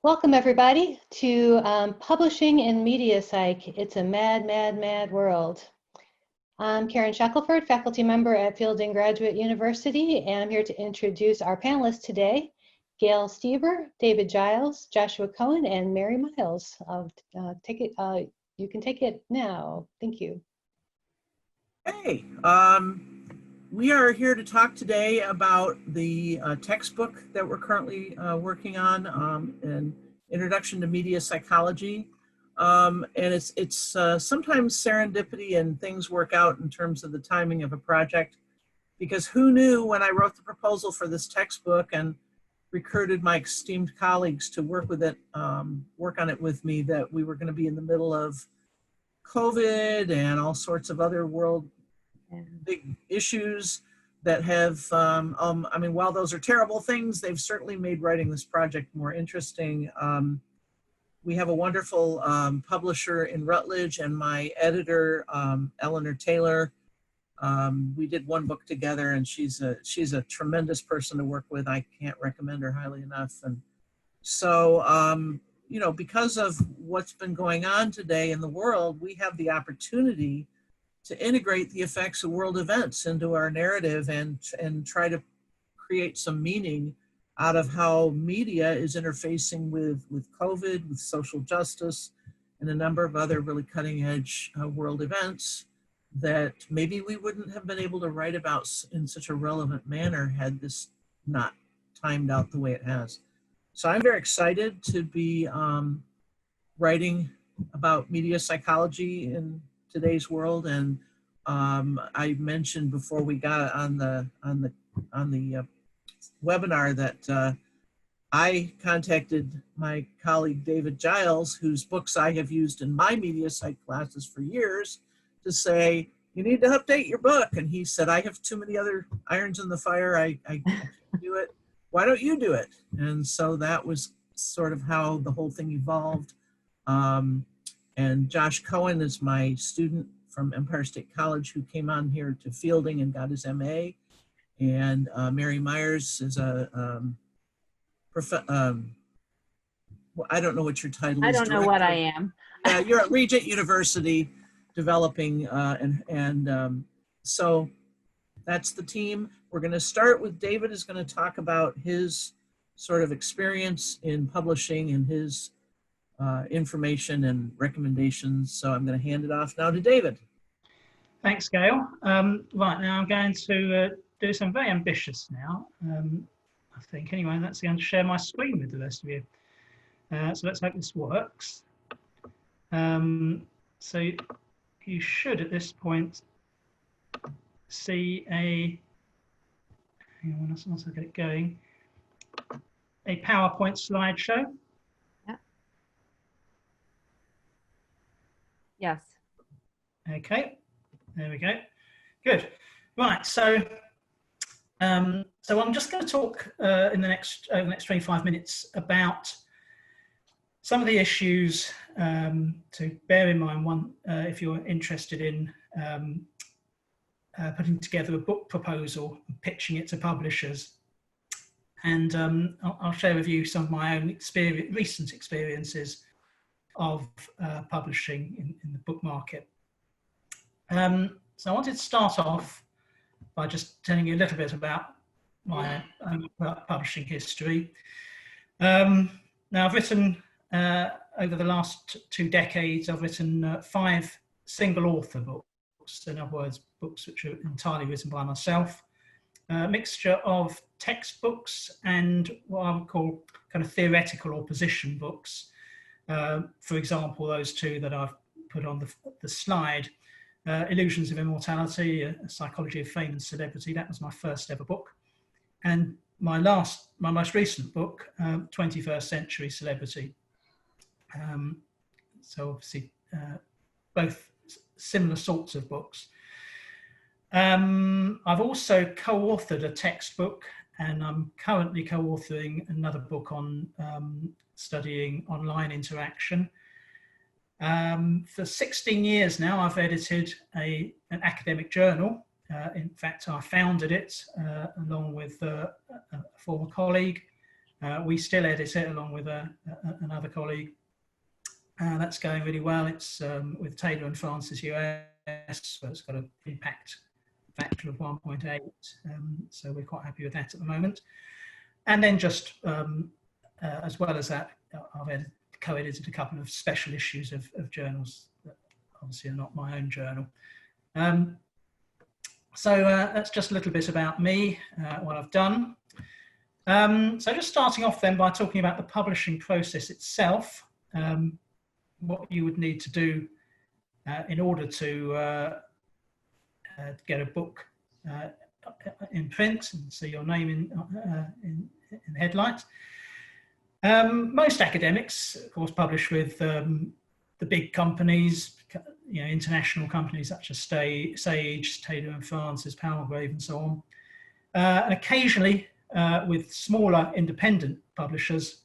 Welcome everybody to Publishing in Media Psych. It's a mad, mad, mad world. I'm Karen Shackelford, faculty member at Fielding Graduate University, and I'm here to introduce our panelists today, Gail Stieber, David Giles, Joshua Cohen, and Mary Miles. You can take it now. Thank you. Hey, we are here to talk today about the textbook that we're currently working on, an Introduction to Media Psychology. And it's sometimes serendipity and things work out in terms of the timing of a project, because who knew when I wrote the proposal for this textbook and recruited my esteemed colleagues to work with it, work on it with me, that we were going to be in the middle of COVID and all sorts of other world big issues that have, I mean, while those are terrible things, they've certainly made writing this project more interesting. We have a wonderful publisher in Rutledge, and my editor, Eleanor Taylor. We did one book together, and she's a tremendous person to work with. I can't recommend her highly enough. And so, you know, because of what's been going on today in the world, we have the opportunity to integrate the effects of world events into our narrative and try to create some meaning out of how media is interfacing with COVID, with social justice, and a number of other really cutting edge world events that maybe we wouldn't have been able to write about in such a relevant manner had this not timed out the way it has. So I'm very excited to be writing about media psychology in today's world. And I mentioned before we got on the webinar that I contacted my colleague David Giles, whose books I have used in my media psych classes for years, to say, you need to update your book. And he said, I have too many other irons in the fire. I can't do it. Why don't you do it? And so that was sort of how the whole thing evolved. And Josh Cohen is my student from Empire State College who came on here to Fielding and got his MA. And Mary Myers is a, well, I don't know what your title is. I don't know what I am. Yeah, you're at Regent University developing, so that's the team. We're going to start with David is going to talk about his sort of experience in publishing and his information and recommendations. So I'm going to hand it off now to David. Thanks, Gail. Right, now I'm going to do something very ambitious now. I think, anyway, that's going to share my screen with the rest of you. So let's hope this works. So you should at this point see a, hang on, once I get it going, a PowerPoint slideshow. Yeah. Yes. Okay, there we go. Good. Right, so I'm just going to talk over the next 25 minutes about some of the issues to bear in mind. One, if you're interested in putting together a book proposal and pitching it to publishers. And I'll share with you some of my own recent experiences of publishing in the book market. So I wanted to start off by just telling you a little bit about my own publishing history. Now I've written, over the last 2 decades, I've written 5 single author books, in other words, books which are entirely written by myself, a mixture of textbooks and what I would call kind of theoretical or position books. For example, those 2 that I've put on the slide, Illusions of Immortality, a Psychology of Fame and Celebrity. That was my first ever book. And my most recent book, 21st Century Celebrity. So obviously both similar sorts of books. I've also co-authored a textbook, and I'm currently co-authoring another book on studying online interaction. For 16 years now, I've edited an academic journal. In fact, I founded it along with a former colleague, We still edit it along with another colleague. That's going really well. It's with Taylor and Francis US, so it's got an impact factor of 1.8. So we're quite happy with that at the moment. And then just as well as that, I've co-edited a couple of special issues of journals that obviously are not my own journal. So that's just a little bit about me, what I've done. So just starting off then by talking about the publishing process itself, what you would need to do in order to get a book in print and see your name in the headlights. Most academics, of course, publish with the big companies, you know, international companies such as Sage, Taylor and Francis, Palgrave, and so on. And occasionally with smaller independent publishers.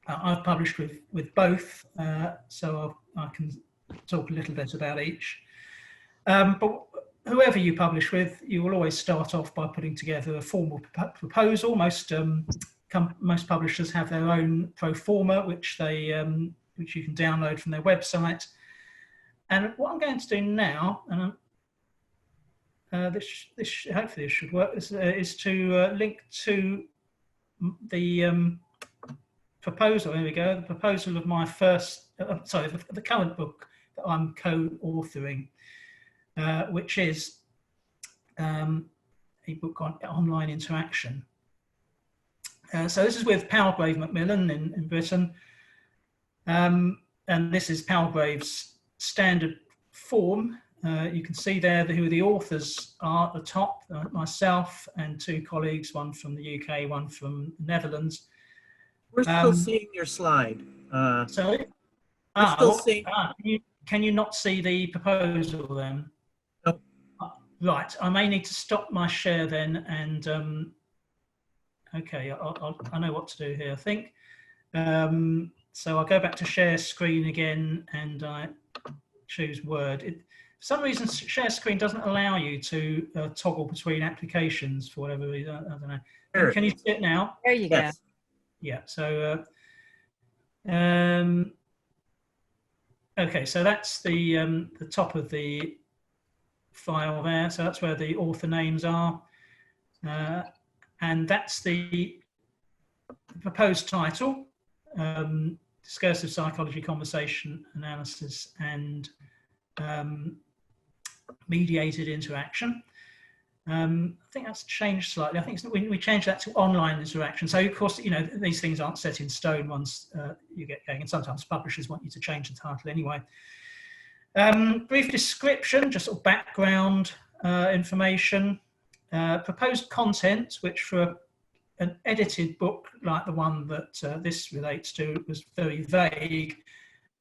I've published with both, so I can talk a little bit about each. But whoever you publish with, you will always start off by putting together a formal proposal. Most publishers have their own pro forma, which which you can download from their website. And what I'm going to do now, and hopefully this should work, is to link to the proposal. There we go. The proposal of my first, the current book that I'm co-authoring, which is a book on online interaction. So this is with Palgrave Macmillan in Britain, and this is Palgrave's standard form. You can see there who the authors are at the top, myself and two colleagues, one from the UK, one from the Netherlands. We're still seeing your slide. Sorry? We're still seeing. Can you not see the proposal then? Nope. Right, I may need to stop my share then, and okay, I know what to do here, I think. So I'll go back to share screen again, and I choose Word. For some reason, share screen doesn't allow you to toggle between applications for whatever reason. I don't know. Sure. Can you see it now? There you Yes. Yeah. So, okay. So that's the top of the file there. So that's where the author names are, and that's the proposed title: Discursive Psychology, Conversation Analysis, and Mediated Interaction. I think that's changed slightly. I think we changed that to online interaction. So of course, you know, these things aren't set in stone once you get going, and sometimes publishers want you to change the title anyway. Brief description, just sort of background information, proposed content, which for an edited book like the one that this relates to was very vague.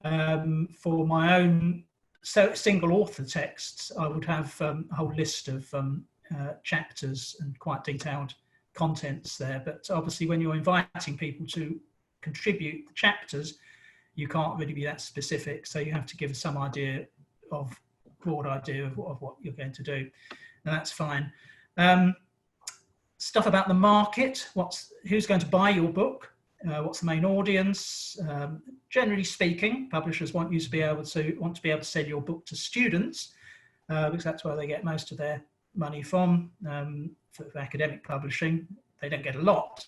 For my own single author texts, I would have a whole list of chapters and quite detailed contents there. But obviously when you're inviting people to contribute the chapters, you can't really be that specific. So you have to give some idea of, broad idea of what you're going to do. And that's fine. Stuff about the market, who's going to buy your book, what's the main audience. Generally speaking, publishers want to be able to sell your book to students, because that's where they get most of their money from. For academic publishing, they don't get a lot,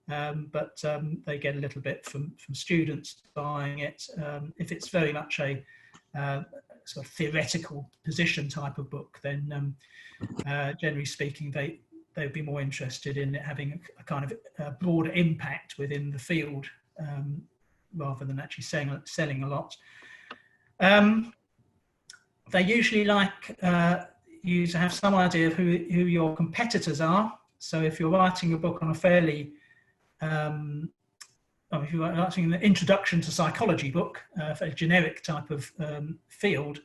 but they get a little bit from students buying it. If it's very much a sort of theoretical position type of book, then generally speaking, they would be more interested in it having a kind of broader impact within the field, rather than actually selling a lot. They usually like you to have some idea of who your competitors are. So if you're writing a book on a fairly, if you're writing an introduction to psychology book, for a generic type of field,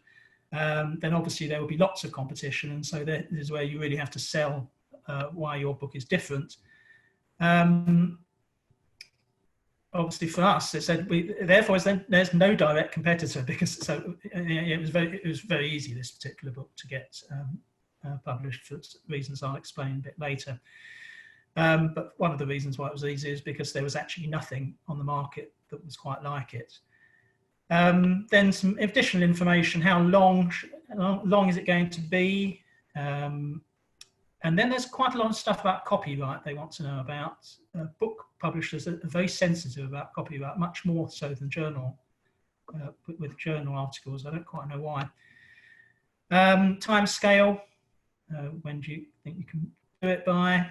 then obviously there will be lots of competition. And so this is where you really have to sell why your book is different. Obviously for us, it said therefore there's no direct competitor, because it was very easy, this particular book, to get published for reasons I'll explain a bit later. But one of the reasons why it was easy is because there was actually nothing on the market that was quite like it. Then some additional information: how long is it going to be? And then there's quite a lot of stuff about copyright they want to know about. Book publishers are very sensitive about copyright, much more so than with journal articles. I don't quite know why. Timescale, when do you think you can do it by?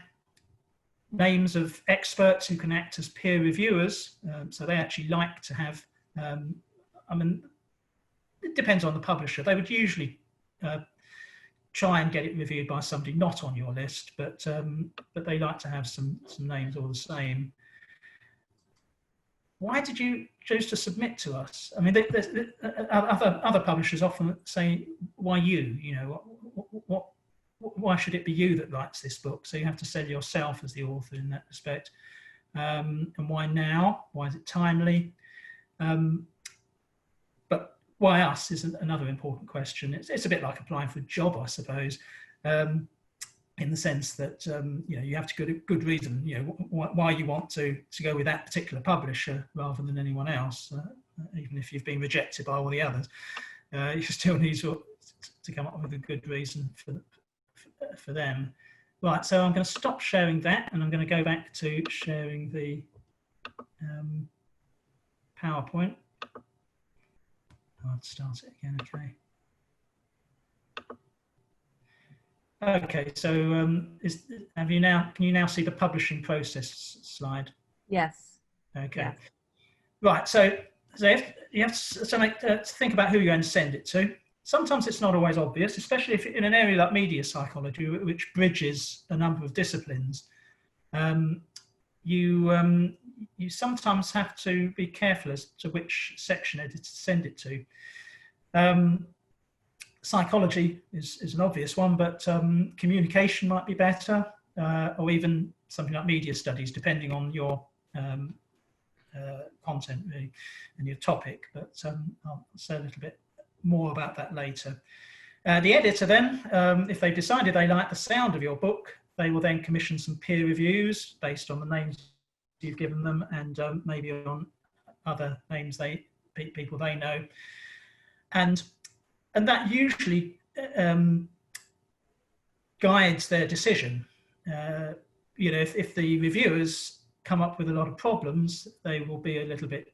Names of experts who can act as peer reviewers. So they actually like to have, I mean, it depends on the publisher. They would usually try and get it reviewed by somebody not on your list, but they like to have some names all the same. Why did you choose to submit to us? I mean, other publishers often say, why you? You know, why should it be you that writes this book? So you have to sell yourself as the author in that respect. And why now? Why is it timely? But why us is another important question. It's a bit like applying for a job, I suppose, in the sense that you know, you have to give a good reason, you know, why you want to go with that particular publisher rather than anyone else. Even if you've been rejected by all the others, you still need to come up with a good reason for them. Right, so I'm going to stop sharing that, and I'm going to go back to sharing the PowerPoint. I'll start it again. Okay, so can you now see the publishing process slide? Yes. Okay. Yes. Right, so you have to think about who you're going to send it to. Sometimes it's not always obvious, especially if in an area like media psychology, which bridges a number of disciplines. You sometimes have to be careful as to which section editor to send it to. Psychology is an obvious one, but communication might be better, or even something like media studies, depending on your content really and your topic. But I'll say a little bit more about that later. The editor then, if they've decided they like the sound of your book, they will then commission some peer reviews based on the names you've given them, and maybe on other names people they know, and that usually guides their decision. You know, if the reviewers come up with a lot of problems, they will be a little bit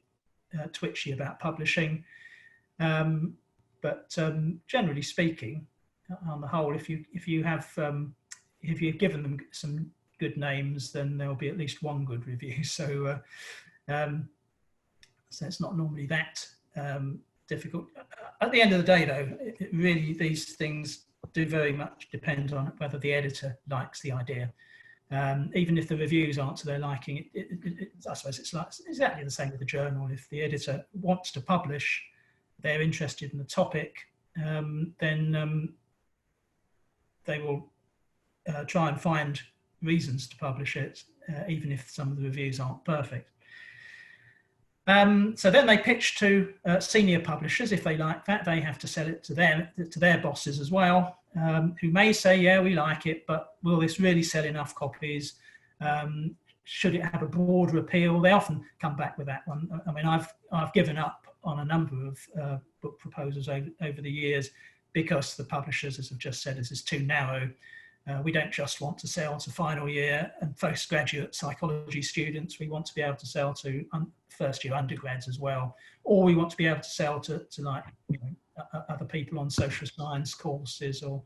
twitchy about publishing. But generally speaking, on the whole, if you've given them some good names, then there will be at least one good review. So it's not normally that difficult. At the end of the day, though, really these things do very much depend on whether the editor likes the idea. Even if the reviews aren't to their liking, I suppose it's exactly the same with the journal. If the editor wants to publish, they're interested in the topic, then they will try and find reasons to publish it, even if some of the reviews aren't perfect. So then they pitch to senior publishers. If they like that, they have to sell it to their bosses as well, who may say, yeah, we like it, but will this really sell enough copies? Should it have a broader appeal? They often come back with that one. I mean, I've given up on a number of book proposals over the years because the publishers, as I've just said, this is too narrow. We don't just want to sell to final year and postgraduate psychology students. We want to be able to sell to first year undergrads as well, or we want to be able to sell to like, you know, other people on social science courses or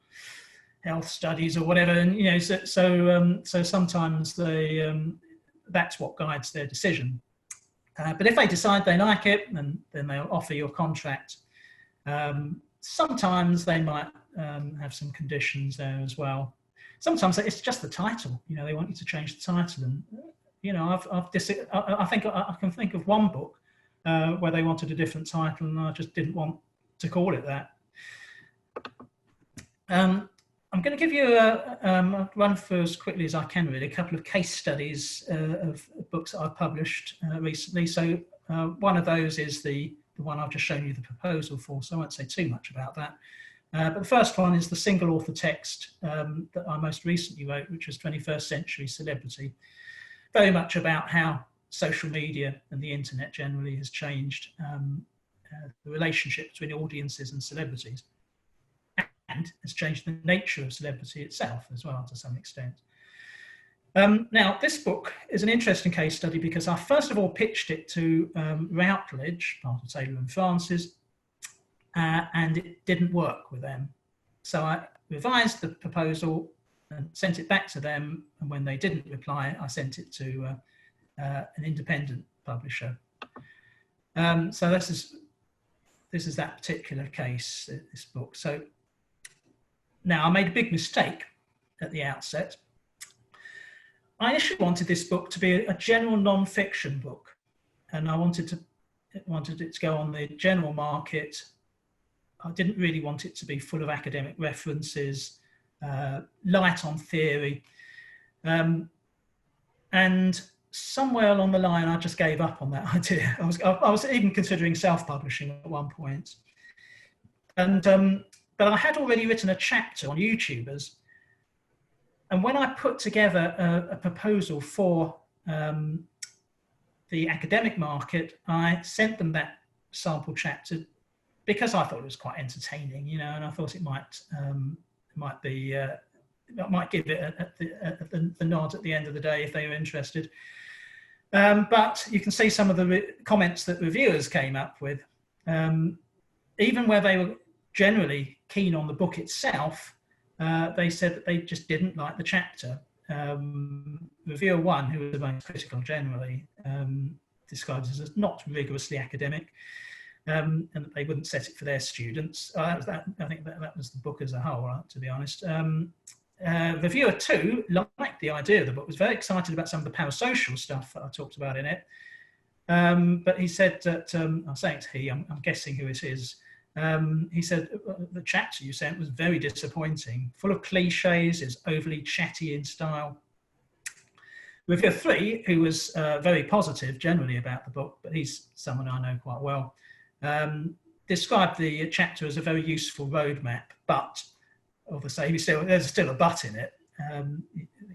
health studies or whatever. And you know, so sometimes that's what guides their decision. But if they decide they like it, then they'll offer you a contract. Sometimes they might have some conditions there as well. Sometimes it's just the title. You know, they want you to change the title. And you know, I think I can think of one book where they wanted a different title, and I just didn't want to call it that. I'm going to give you a run through as quickly as I can, really, a couple of case studies of books that I've published recently. So one of those is the one I've just shown you the proposal for, so I won't say too much about that. But the first one is the single author text that I most recently wrote, which was 21st Century Celebrity, very much about how social media and the internet generally has changed the relationship between audiences and celebrities, and has changed the nature of celebrity itself as well to some extent. Now, this book is an interesting case study because I first of all pitched it to Routledge, part of Taylor and Francis, and it didn't work with them. So I revised the proposal and sent it back to them, and when they didn't reply, I sent it to an independent publisher. So this is that particular case, this book. So now I made a big mistake at the outset. I initially wanted this book to be a general non-fiction book, and I wanted it to go on the general market. I didn't really want it to be full of academic references, light on theory, and somewhere along the line I just gave up on that idea. I was even considering self-publishing at one point, and but I had already written a chapter on YouTubers. And when I put together a proposal for the academic market, I sent them that sample chapter because I thought it was quite entertaining, you know, and I thought it might give it the nod at the end of the day if they were interested. But you can see some of the comments that reviewers came up with, even where they were generally keen on the book itself. They said that they just didn't like the chapter. Reviewer one, who was the most critical generally, describes it as not rigorously academic, and that they wouldn't set it for their students. I think that was the book as a whole, to be honest. Reviewer two liked the idea of the book, was very excited about some of the parasocial stuff that I talked about in it. But he said that, I'm saying it's he, I'm guessing who it is. He said the chapter you sent was very disappointing, full of cliches, is overly chatty in style. Reviewer three, who was very positive generally about the book, but he's someone I know quite well, described the chapter as a very useful roadmap, but obviously there's still a but in it.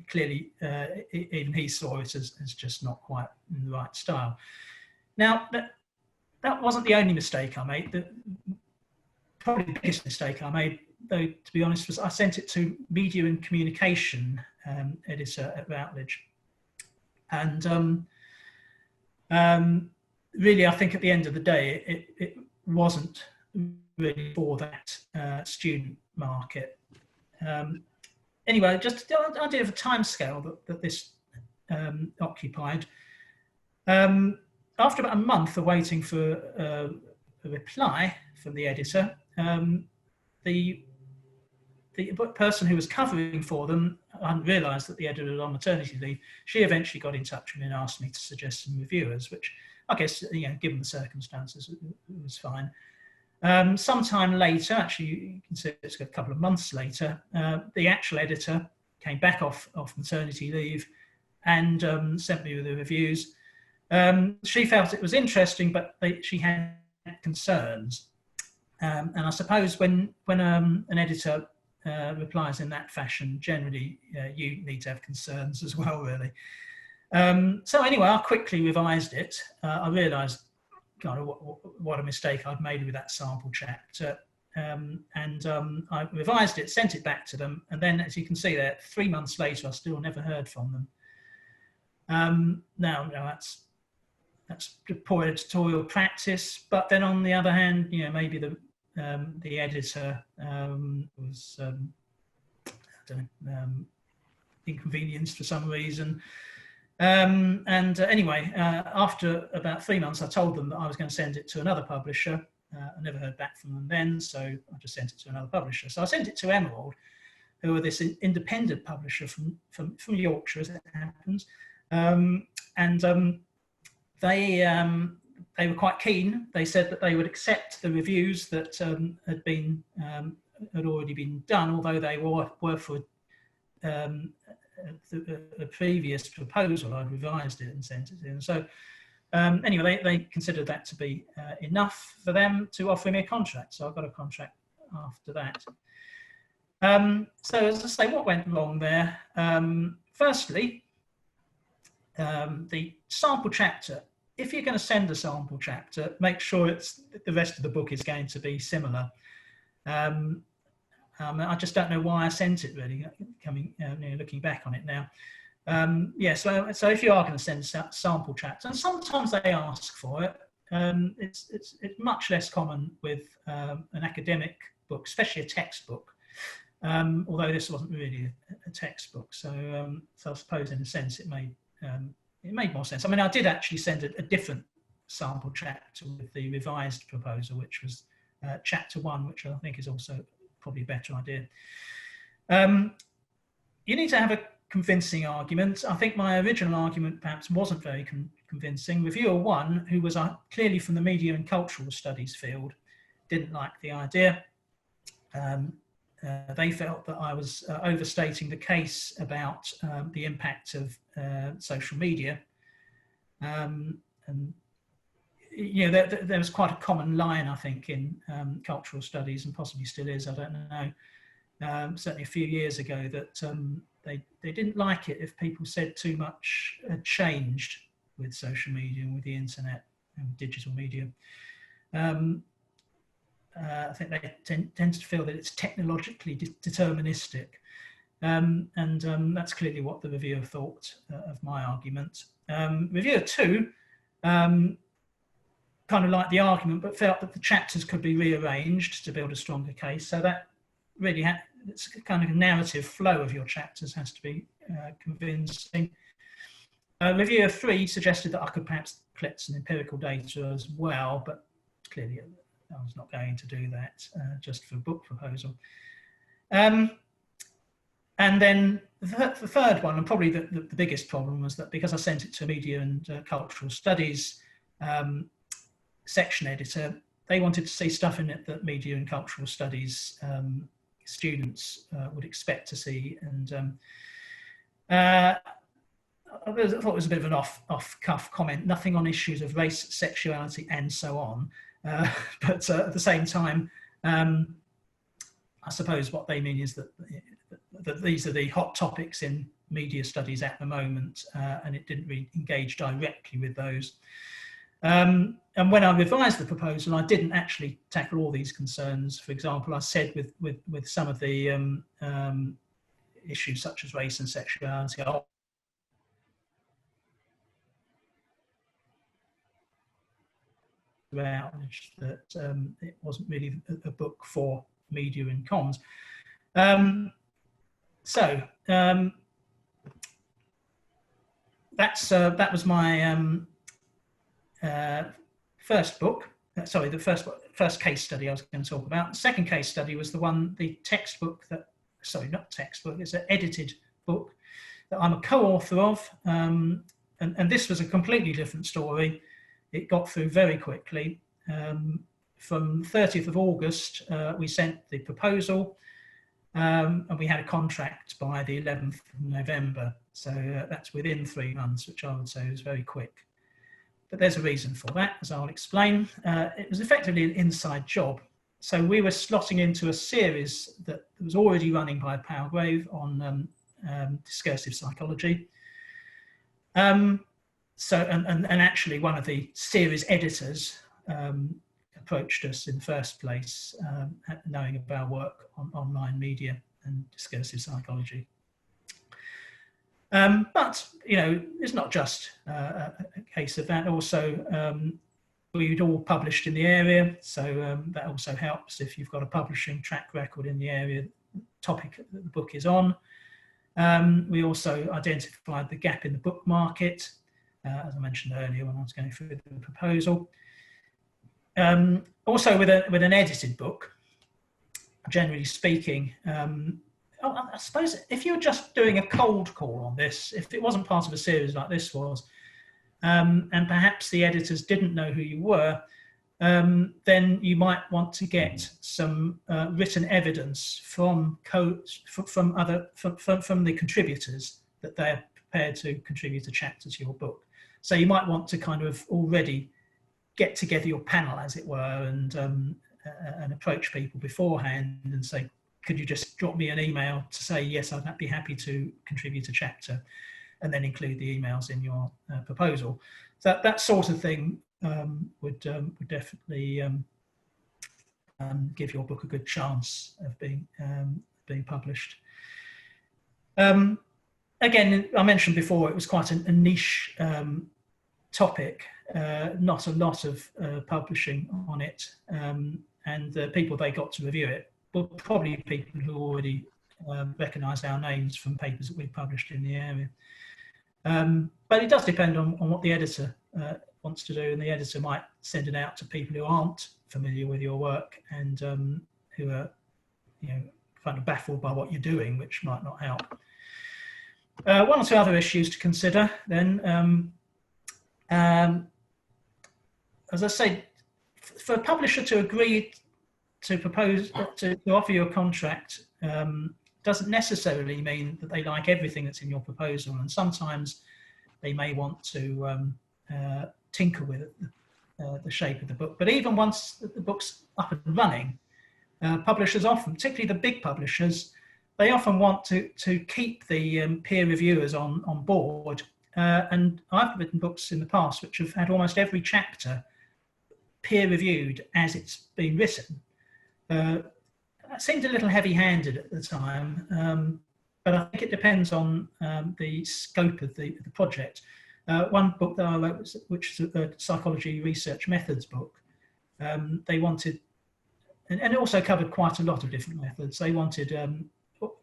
Clearly, even he saw it as just not quite in the right style. Now, that wasn't the only mistake I made. Probably the biggest mistake I made, though, to be honest, was I sent it to Media and Communication editor at Routledge. And really, I think at the end of the day, it wasn't really for that student market. Anyway, just the idea of a timescale that this occupied. After about a month of waiting for a reply from the editor, the person who was covering for them, I hadn't realised that the editor was on maternity leave. She eventually got in touch with me and asked me to suggest some reviewers, which I guess, you know, given the circumstances, it was fine. Sometime later, actually, you can see it's a couple of months later, the actual editor came back off maternity leave and sent me with the reviews. She felt it was interesting, but she had concerns. And I suppose when an editor replies in that fashion, generally you need to have concerns as well, really. So anyway, I quickly revised it. I realised kind of what a mistake I'd made with that sample chapter. I revised it, sent it back to them, and then, as you can see there, 3 months later, I still never heard from them. Now, that's poor editorial practice, but then on the other hand, you know, maybe the editor was I don't know, inconvenienced for some reason. Anyway, after about 3 months, I told them that I was going to send it to another publisher. I never heard back from them then, so I just sent it to another publisher. So I sent it to Emerald, who are this independent publisher from Yorkshire, as it happens. They were quite keen. They said that they would accept the reviews that had already been done, although they were for a previous proposal. I'd revised it and sent it in. So anyway, they considered that to be enough for them to offer me a contract. So I got a contract after that. So as I say, what went wrong there? Firstly, the sample chapter. If you're going to send a sample chapter, make sure the rest of the book is going to be similar. I just don't know why I sent it, really, looking back on it now. Yeah, so if you are going to send a sample chapter, and sometimes they ask for it, it's much less common with an academic book, especially a textbook, although this wasn't really a textbook. So I suppose in a sense it made more sense. I mean, I did actually send a different sample chapter with the revised proposal, which was chapter 1, which I think is also probably a better idea. You need to have a convincing argument. I think my original argument perhaps wasn't very convincing. Reviewer 1, who was clearly from the media and cultural studies field, didn't like the idea. They felt that I was overstating the case about the impact of social media. And there was quite a common line, I think, in cultural studies, and possibly still is, I don't know, certainly a few years ago, that they didn't like it if people said too much had changed with social media and with the internet and digital media. I think they tend to feel that it's technologically deterministic. And that's clearly what the reviewer thought of my argument. Reviewer 2 kind of liked the argument, but felt that the chapters could be rearranged to build a stronger case. So that really it's kind of a narrative flow of your chapters has to be convincing. Reviewer 3 suggested that I could perhaps collect some empirical data as well, but clearly I was not going to do that just for a book proposal. And then the third one, and probably the biggest problem, was that because I sent it to media and cultural studies section editor, they wanted to see stuff in it that media and cultural studies students would expect to see. And I thought it was a bit of an off-cuff comment, nothing on issues of race, sexuality, and so on. But at the same time, I suppose what they mean is that these are the hot topics in media studies at the moment, and it didn't really engage directly with those. And when I revised the proposal, I didn't actually tackle all these concerns. For example, I said with some of the issues such as race and sexuality, that it wasn't really a book for media and comms. That was my first book. Sorry, the first case study I was going to talk about. The second case study was the textbook not textbook, it's an edited book that I'm a co-author of. And this was a completely different story. It got through very quickly. From 30th of August, we sent the proposal, and we had a contract by the 11th of November. So that's within 3 months, which I would say is very quick. But there's a reason for that, as I'll explain. It was effectively an inside job. So we were slotting into a series that was already running by Palgrave on discursive psychology. And actually one of the series editors approached us in the first place, knowing of our work on online media and discursive psychology. But, it's not just a case of that. Also, we'd all published in the area, so that also helps if you've got a publishing track record in the area topic that the book is on. We also identified the gap in the book market, as I mentioned earlier when I was going through the proposal. Also with an edited book, generally speaking, I suppose if you're just doing a cold call on this, if it wasn't part of a series like this was, and perhaps the editors didn't know who you were, then you might want to get some written evidence from the contributors that they're prepared to contribute a chapter to your book. So you might want to kind of already get together your panel, as it were, and and approach people beforehand and say, could you just drop me an email to say, yes, I'd be happy to contribute a chapter, and then include the emails in your proposal. So that sort of thing would definitely give your book a good chance of being published. Again, I mentioned before, it was quite a niche topic, not a lot of publishing on it, and the people they got to review it were probably people who already recognised our names from papers that we've published in the area. But it does depend on what the editor wants to do, and the editor might send it out to people who aren't familiar with your work and who are, kind of baffled by what you're doing, which might not help. One or two other issues to consider then. As I say, for a publisher to agree to propose to offer you a contract doesn't necessarily mean that they like everything that's in your proposal, and sometimes they may want to tinker with it, the shape of the book. But even once the book's up and running, publishers often, particularly the big publishers, they often want to keep the peer reviewers on board. And I've written books in the past which have had almost every chapter peer reviewed as it's been written. That seemed a little heavy-handed at the time, but I think it depends on the scope of the project. One book that I wrote, which is a psychology research methods book, they wanted, and it also covered quite a lot of different methods, they wanted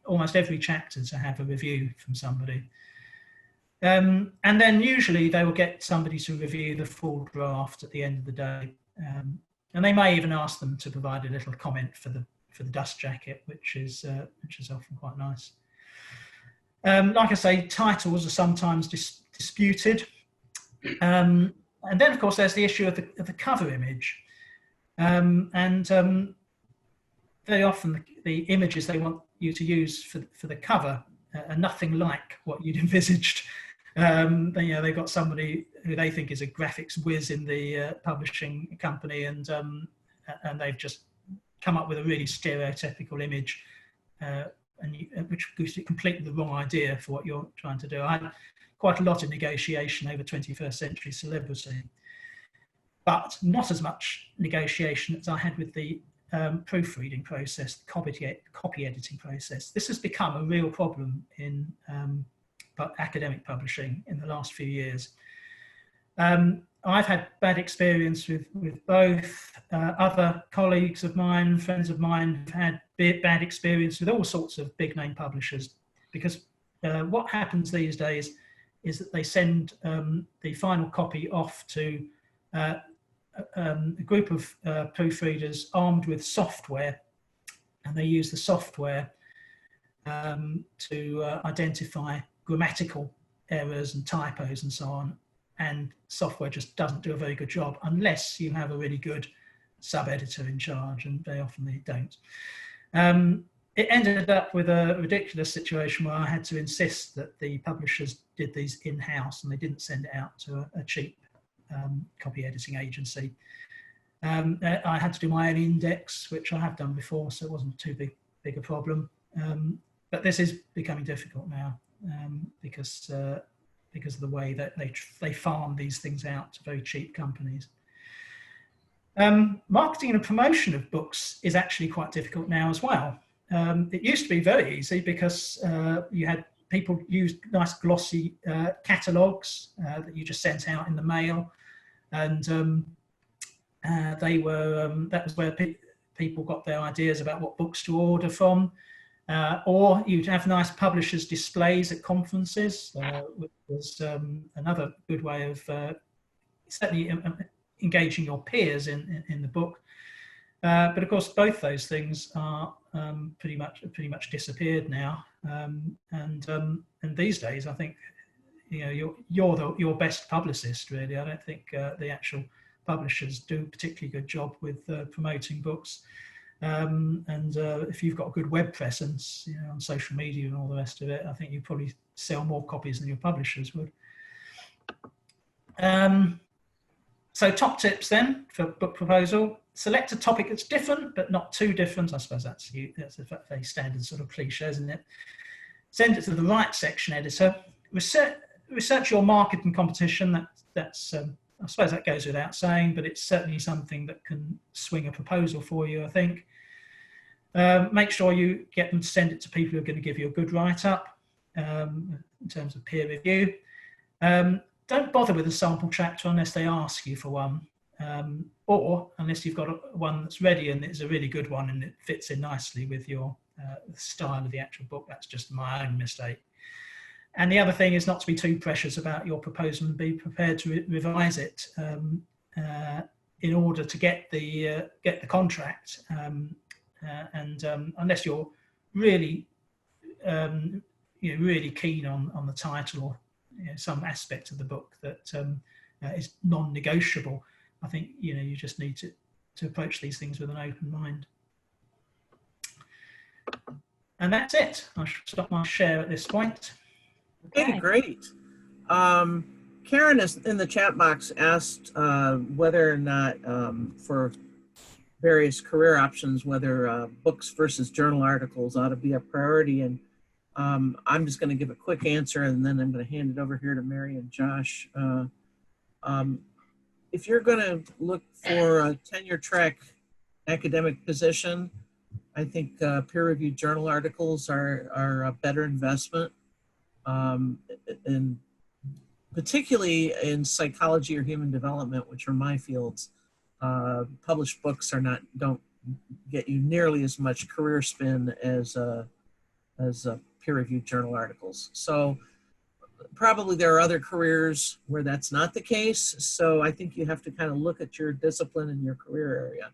almost every chapter to have a review from somebody. And then usually they will get somebody to review the full draft at the end of the day. And they may even ask them to provide a little comment for the dust jacket, which is often quite nice. Like I say, titles are sometimes disputed. And then, of course, there's the issue of the cover image. Very often the images they want you to use for the cover are nothing like what you'd envisaged. They've got somebody who they think is a graphics whiz in the publishing company, and they've just come up with a really stereotypical image, which gives you completely the wrong idea for what you're trying to do. I had quite a lot of negotiation over 21st century celebrity, but not as much negotiation as I had with the proofreading process, the copy editing process. This has become a real problem in academic publishing in the last few years. I've had bad experience with both. Other colleagues of mine, friends of mine, have had bad experience with all sorts of big name publishers, because what happens these days is that they send the final copy off to a group of proofreaders armed with software, and they use the software to identify grammatical errors and typos and so on, and software just doesn't do a very good job unless you have a really good sub-editor in charge, and very often they don't. It ended up with a ridiculous situation where I had to insist that the publishers did these in-house and they didn't send it out to a cheap copy editing agency. I had to do my own index, which I have done before, so it wasn't too big a problem. But this is becoming difficult now because of the way that they farm these things out to very cheap companies. Marketing and promotion of books is actually quite difficult now as well. It used to be very easy because you had people use nice glossy catalogues that you just sent out in the mail, and they were that was where people got their ideas about what books to order from. Or you'd have nice publishers' displays at conferences, which was another good way of certainly engaging your peers in the book. But of course, both those things are pretty much disappeared now. And these days, I think you're your best publicist, really. I don't think the actual publishers do a particularly good job with promoting books. If you've got a good web presence, on social media and all the rest of it, I think you probably sell more copies than your publishers would. So top tips then for book proposal. select a topic that's different, but not too different. I suppose that's a very standard sort of cliche, isn't it? Send it to the right section editor. Research your market and competition. That's I suppose that goes without saying, but it's certainly something that can swing a proposal for you, I think. Make sure you get them to send it to people who are going to give you a good write-up in terms of peer review. Don't bother with a sample chapter unless they ask you for one, or unless you've got one that's ready and it's a really good one and it fits in nicely with your style of the actual book. That's just my own mistake. And the other thing is not to be too precious about your proposal and be prepared to revise it in order to get the contract. Unless you're really really keen on the title or some aspect of the book that is non-negotiable, I think you just need to approach these things with an open mind. And that's it. I should stop my share at this point. Okay, great. Karen is in the chat box asked whether or not for various career options, whether books versus journal articles ought to be a priority. And I'm just going to give a quick answer, and then I'm going to hand it over here to Mary and Josh. If you're going to look for a tenure track academic position, I think peer-reviewed journal articles are a better investment. And particularly in psychology or human development, which are my fields, published books don't get you nearly as much career spin as peer-reviewed journal articles. So probably there are other careers where that's not the case. So I think you have to kind of look at your discipline and your career area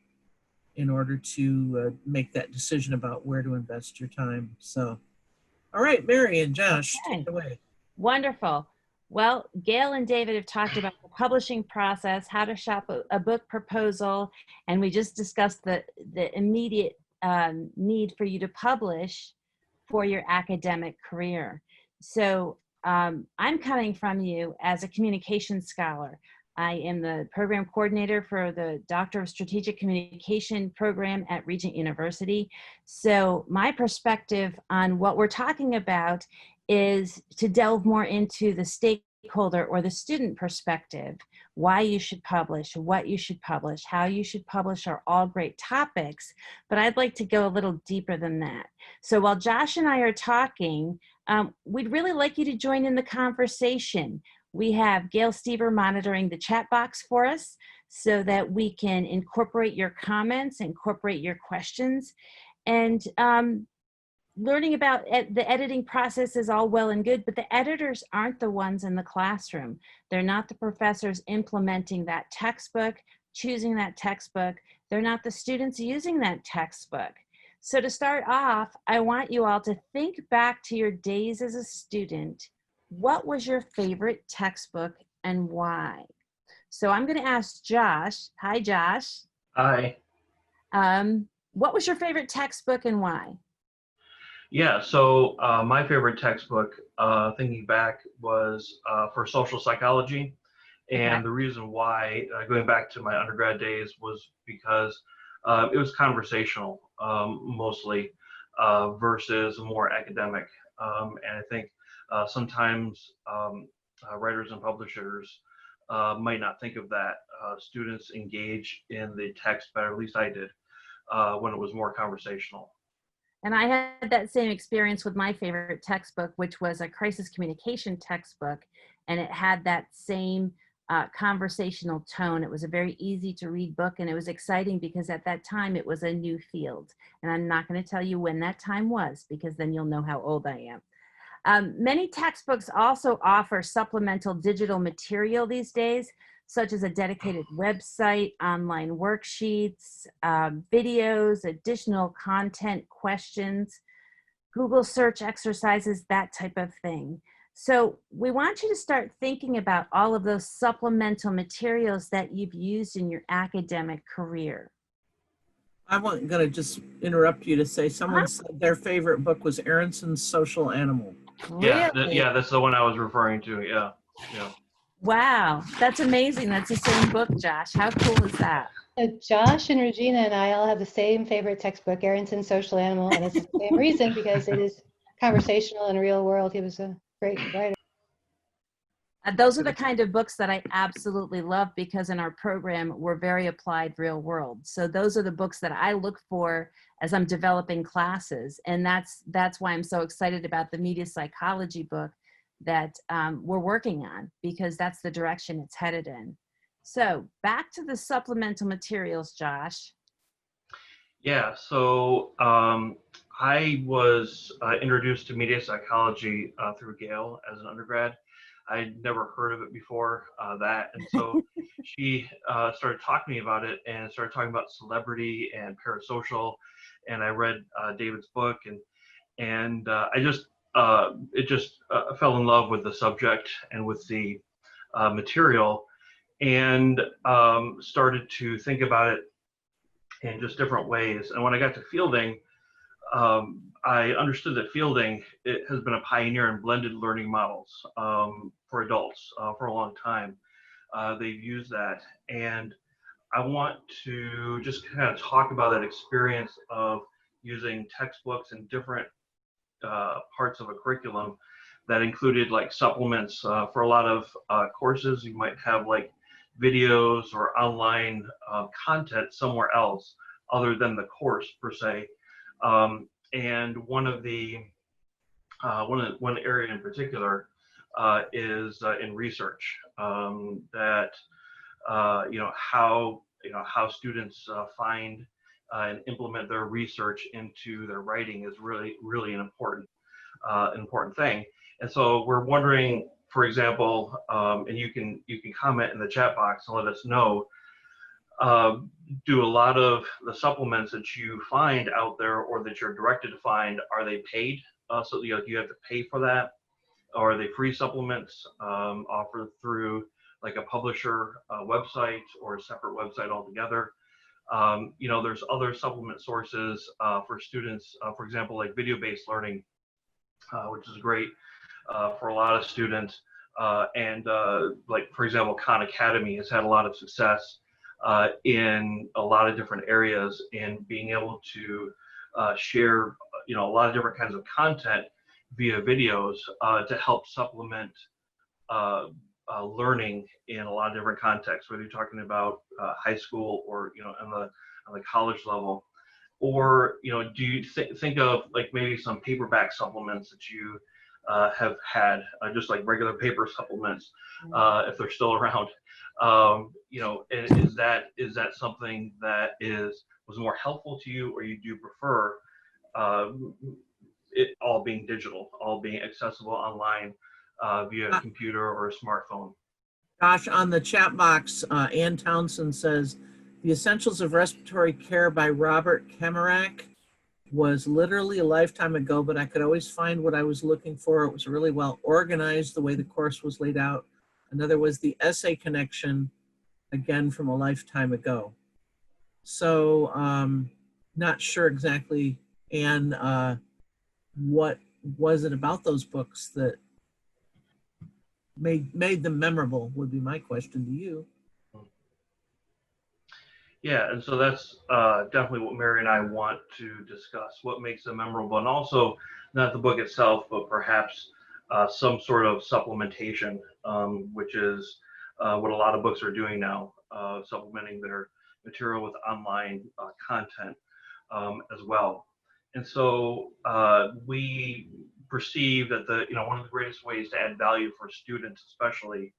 in order to make that decision about where to invest your time. So, all right, Mary and Josh, take it away. Wonderful. Well, Gail and David have talked about the publishing process, how to shop a book proposal, and we just discussed the immediate need for you to publish for your academic career. So I'm coming from you as a communications scholar. I am the program coordinator for the Doctor of Strategic Communication program at Regent University. So my perspective on what we're talking about is to delve more into the stakeholder or the student perspective. Why you should publish, what you should publish, how you should publish are all great topics, but I'd like to go a little deeper than that. So while Josh and I are talking, we'd really like you to join in the conversation. We have Gail Stever monitoring the chat box for us so that we can incorporate your comments, incorporate your questions, and learning about the editing process is all well and good, but the editors aren't the ones in the classroom. They're not the professors implementing that textbook, choosing that textbook. They're not the students using that textbook. So to start off, I want you all to think back to your days as a student. What was your favorite textbook and why? So I'm going to ask Josh. Hi, Josh. Hi. What was your favorite textbook and why? Yeah, so my favorite textbook, thinking back, was for social psychology. And the reason why, going back to my undergrad days, was because it was conversational mostly versus more academic. And I think sometimes writers and publishers might not think of that. Students engage in the text better, at least I did, when it was more conversational. And I had that same experience with my favorite textbook, which was a crisis communication textbook. And it had that same conversational tone. It was a very easy to read book, and it was exciting because at that time it was a new field. And I'm not going to tell you when that time was, because then you'll know how old I am. Many textbooks also offer supplemental digital material these days, such as a dedicated website, online worksheets, videos, additional content, questions, Google search exercises, that type of thing. So we want you to start thinking about all of those supplemental materials that you've used in your academic career. I'm going to just interrupt you to say someone said their favorite book was Aronson's Social Animal. Yeah, Really? yeah, that's the one I was referring to. Yeah, yeah. Wow, that's amazing. That's the same book, Josh. How cool is that? Josh and Regina and I all have the same favorite textbook, Arrington's Social Animal, and it's the same reason, because it is conversational and real world. He was a great writer. Those are the kind of books that I absolutely love, because in our program, we're very applied real world. So those are the books that I look for as I'm developing classes. And that's why I'm so excited about the media psychology book that we're working on, because that's the direction it's headed in. So back to the supplemental materials, Josh. Yeah, so I was introduced to media psychology through Gail as an undergrad. I'd never heard of it before that. And so she started talking to me about it and started talking about celebrity and parasocial. And I read David's book, and I just, fell in love with the subject and with the material, and started to think about it in just different ways. And when I got to Fielding, I understood that Fielding has been a pioneer in blended learning models for adults for a long time. They've used that, and I want to just kind of talk about that experience of using textbooks and different parts of a curriculum that included like supplements for a lot of courses. You might have like videos or online content somewhere else other than the course per se. And one area in particular is in research, that how students find and implement their research into their writing is really an important thing. And so we're wondering, for example, and you can comment in the chat box and let us know, do a lot of the supplements that you find out there or that you're directed to find, are they paid? So you have to pay for that? Or are they free supplements offered through like a publisher website or a separate website altogether? There's other supplement sources for students, for example, like video-based learning, which is great for a lot of students. And like, for example, Khan Academy has had a lot of success in a lot of different areas in being able to share, a lot of different kinds of content via videos to help supplement learning in a lot of different contexts, whether you're talking about high school or, on the college level. Or, do you think of like maybe some paperback supplements that you have had, just like regular paper supplements, if they're still around? And is that something that was more helpful to you, or you do prefer it all being digital, all being accessible online via a computer or a smartphone? Gosh, on the chat box, Ann Townsend says, The Essentials of Respiratory Care by Robert Kemerack was literally a lifetime ago, but I could always find what I was looking for. It was really well organized, the way the course was laid out. Another was The Essay Connection, again from a lifetime ago. So not sure exactly, Ann, what was it about those books that made them memorable, would be my question to you. Yeah, and so that's definitely what Mary and I want to discuss, what makes them memorable, and also not the book itself, but perhaps some sort of supplementation, which is what a lot of books are doing now, supplementing their material with online content as well. And so we perceive that one of the greatest ways to add value for students, especially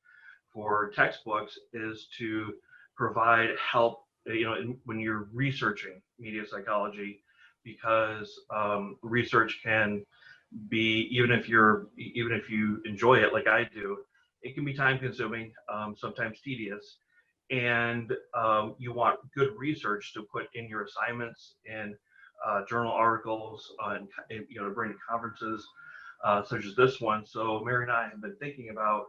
for textbooks, is to provide help when you're researching media psychology, because research can be, even if you enjoy it like I do, it can be time consuming, sometimes tedious, and you want good research to put in your assignments and journal articles, and to bring to conferences such as this one. So Mary and I have been thinking about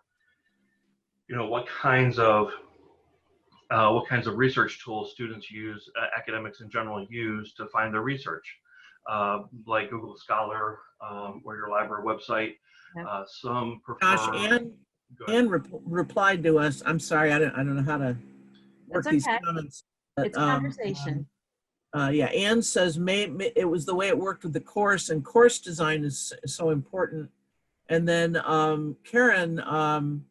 what kinds of research tools students use, academics in general use to find their research, like Google Scholar or your library website. Some prefer. Gosh, go ahead. Anne replied to us. I'm sorry, I don't know how to work That's these okay. comments. But, It's conversation. yeah, Anne says it was the way it worked with the course, and course design is so important. And then Karen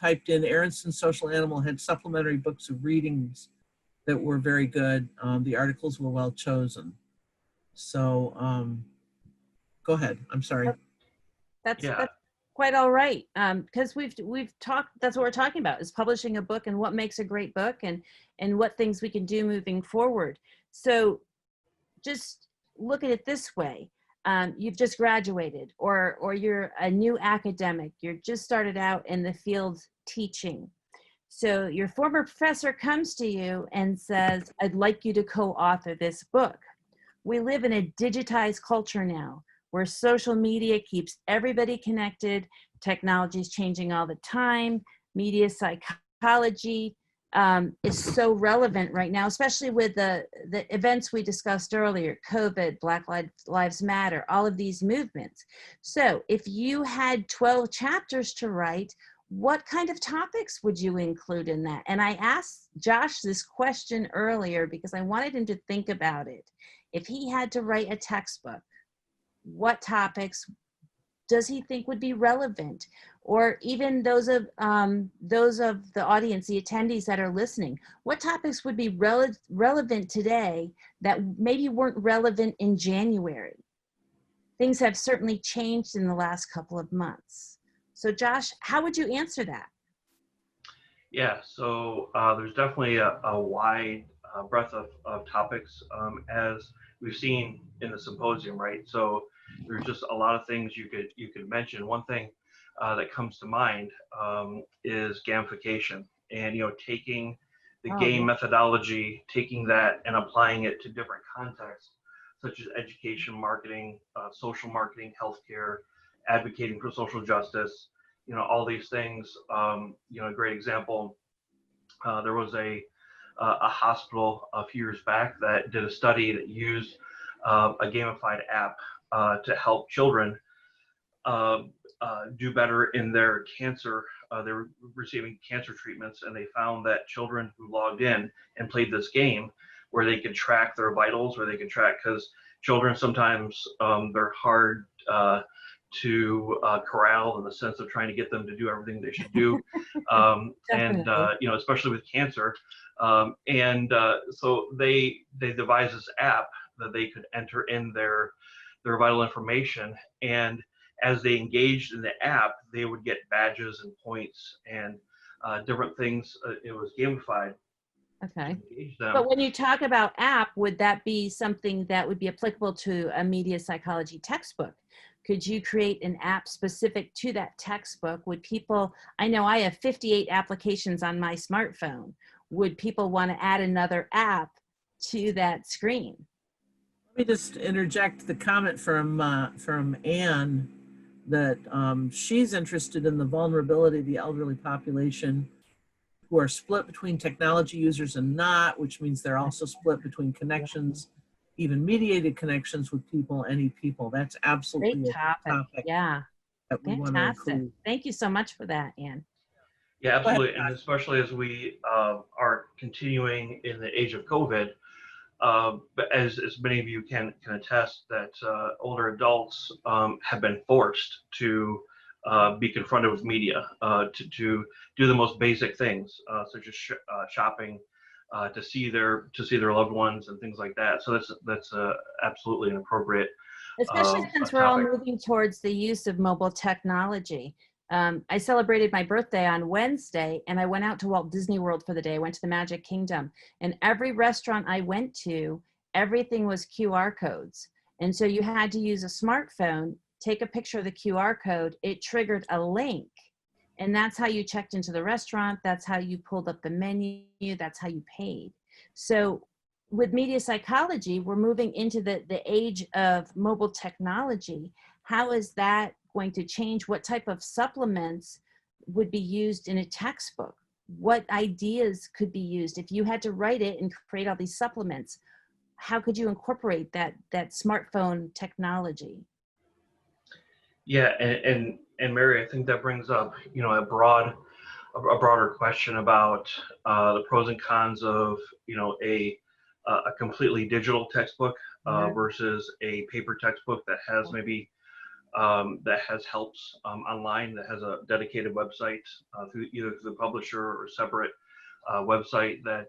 typed in Aronson Social Animal had supplementary books of readings that were very good. The articles were well chosen. So go ahead. I'm sorry. That's Yeah. quite all right, because we've talked. That's what we're talking about, is publishing a book and what makes a great book, and what things we can do moving forward. So just look at it this way. You've just graduated, or you're a new academic. You're just started out in the field teaching. So your former professor comes to you and says, I'd like you to co-author this book. We live in a digitized culture now, where social media keeps everybody connected. Technology is changing all the time. Media psychology is so relevant right now, especially with the events we discussed earlier, COVID, Black Lives Matter, all of these movements. So if you had 12 chapters to write, what kind of topics would you include in that? And I asked Josh this question earlier because I wanted him to think about it. If he had to write a textbook, what topics does he think would be relevant? Or even those of the audience, the attendees that are listening, what topics would be relevant today that maybe weren't relevant in January? Things have certainly changed in the last couple of months. So Josh, how would you answer that? Yeah, so there's definitely a wide breadth of topics, as we've seen in the symposium, right? So there's just a lot of things you could mention. One thing that comes to mind is gamification, and taking the game methodology, taking that and applying it to different contexts, such as education, marketing, social marketing, healthcare, advocating for social justice. All these things. A great example. There was a hospital a few years back that did a study that used a gamified app to help children do better in their cancer. They were receiving cancer treatments, and they found that children who logged in and played this game, where they could track their vitals, where they could track, because children sometimes they're hard to corral, in the sense of trying to get them to do everything they should do, and especially with cancer. So they devised this app that they could enter in their vital information, and as they engaged in the app, they would get badges and points and different things. It was gamified. Okay. But when you talk about app, would that be something that would be applicable to a media psychology textbook? Could you create an app specific to that textbook? Would people, I know I have 58 applications on my smartphone. Would people want to add another app to that screen? Let me just interject the comment from Anne that she's interested in the vulnerability of the elderly population, who are split between technology users and not, which means they're also split between connections, even mediated connections with people, any people. That's absolutely Great topic. Yeah. That we want to include. Thank you so much for that, Anne. Yeah, absolutely. And especially as we are continuing in the age of COVID, but as many of you can attest, that older adults have been forced to be confronted with media, to do the most basic things, such as shopping, to see their loved ones and things like that. So that's absolutely an appropriate, especially since we're all moving towards the use of mobile technology. I celebrated my birthday on Wednesday, and I went out to Walt Disney World for the day. I went to the Magic Kingdom, and every restaurant I went to, everything was QR codes. And so you had to use a smartphone, take a picture of the QR code, it triggered a link. And that's how you checked into the restaurant. That's how you pulled up the menu. That's how you paid. So with media psychology, we're moving into the age of mobile technology. How is that going to change? What type of supplements would be used in a textbook? What ideas could be used? If you had to write it and create all these supplements, how could you incorporate that smartphone technology? Yeah, and and Mary, I think that brings up, you know, a broader question about the pros and cons of, you know, a completely digital textbook versus a paper textbook that has maybe that has helps online, that has a dedicated website through either through the publisher or separate website that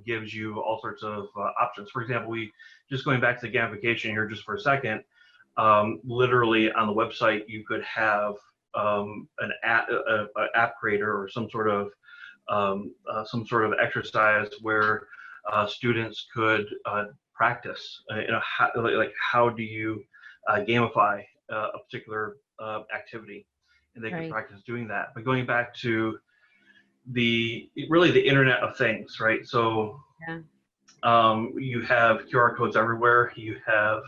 gives you all sorts of options. For example, we just going back to the gamification here just for a second. Literally on the website, you could have an app creator or some sort of exercise where students could practice. You know, how do you gamify a particular activity, and they can practice doing that. But going back to the Internet of Things, right? So you have QR codes everywhere. You have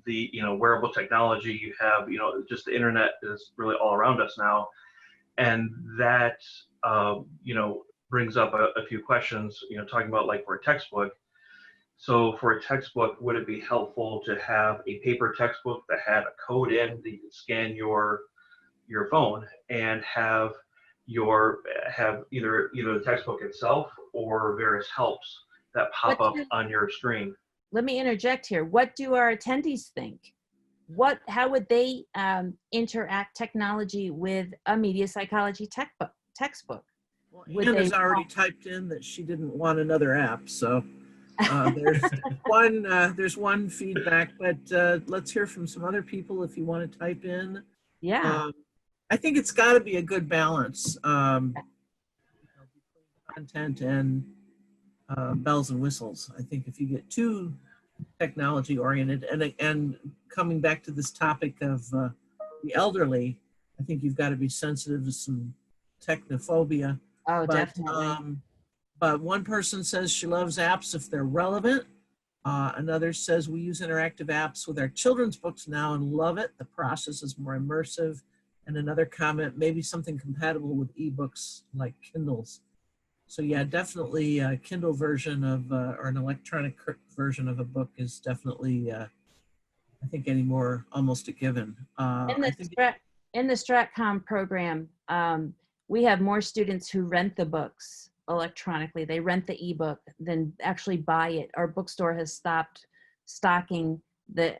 the, you know, wearable technology. You have, you know, just the internet is really all around us now, and that you know, brings up a few questions. You know, talking about like for a textbook. So for a textbook, would it be helpful to have a paper textbook that had a code in that you could scan your phone and have either the textbook itself or various helps that pop up on your screen? Let me interject here. What do our attendees think? How would they interact technology with a media psychology textbook? Well, Anne has already typed in that she didn't want another app, so there's one feedback, but let's hear from some other people if you want to type in. Yeah. I think it's got to be a good balance between content and bells and whistles. I think if you get too technology oriented and coming back to this topic of the elderly, I think you've got to be sensitive to some technophobia. Oh, definitely. But one person says she loves apps if they're relevant. Another says we use interactive apps with our children's books now and love it. The process is more immersive. And another comment, maybe something compatible with ebooks like Kindles. So yeah, definitely a Kindle version of, or an electronic version of a book is definitely, I think anymore, almost a given. In the StratCom program, we have more students who rent the books electronically. They rent the ebook than actually buy it. Our bookstore has stopped stocking the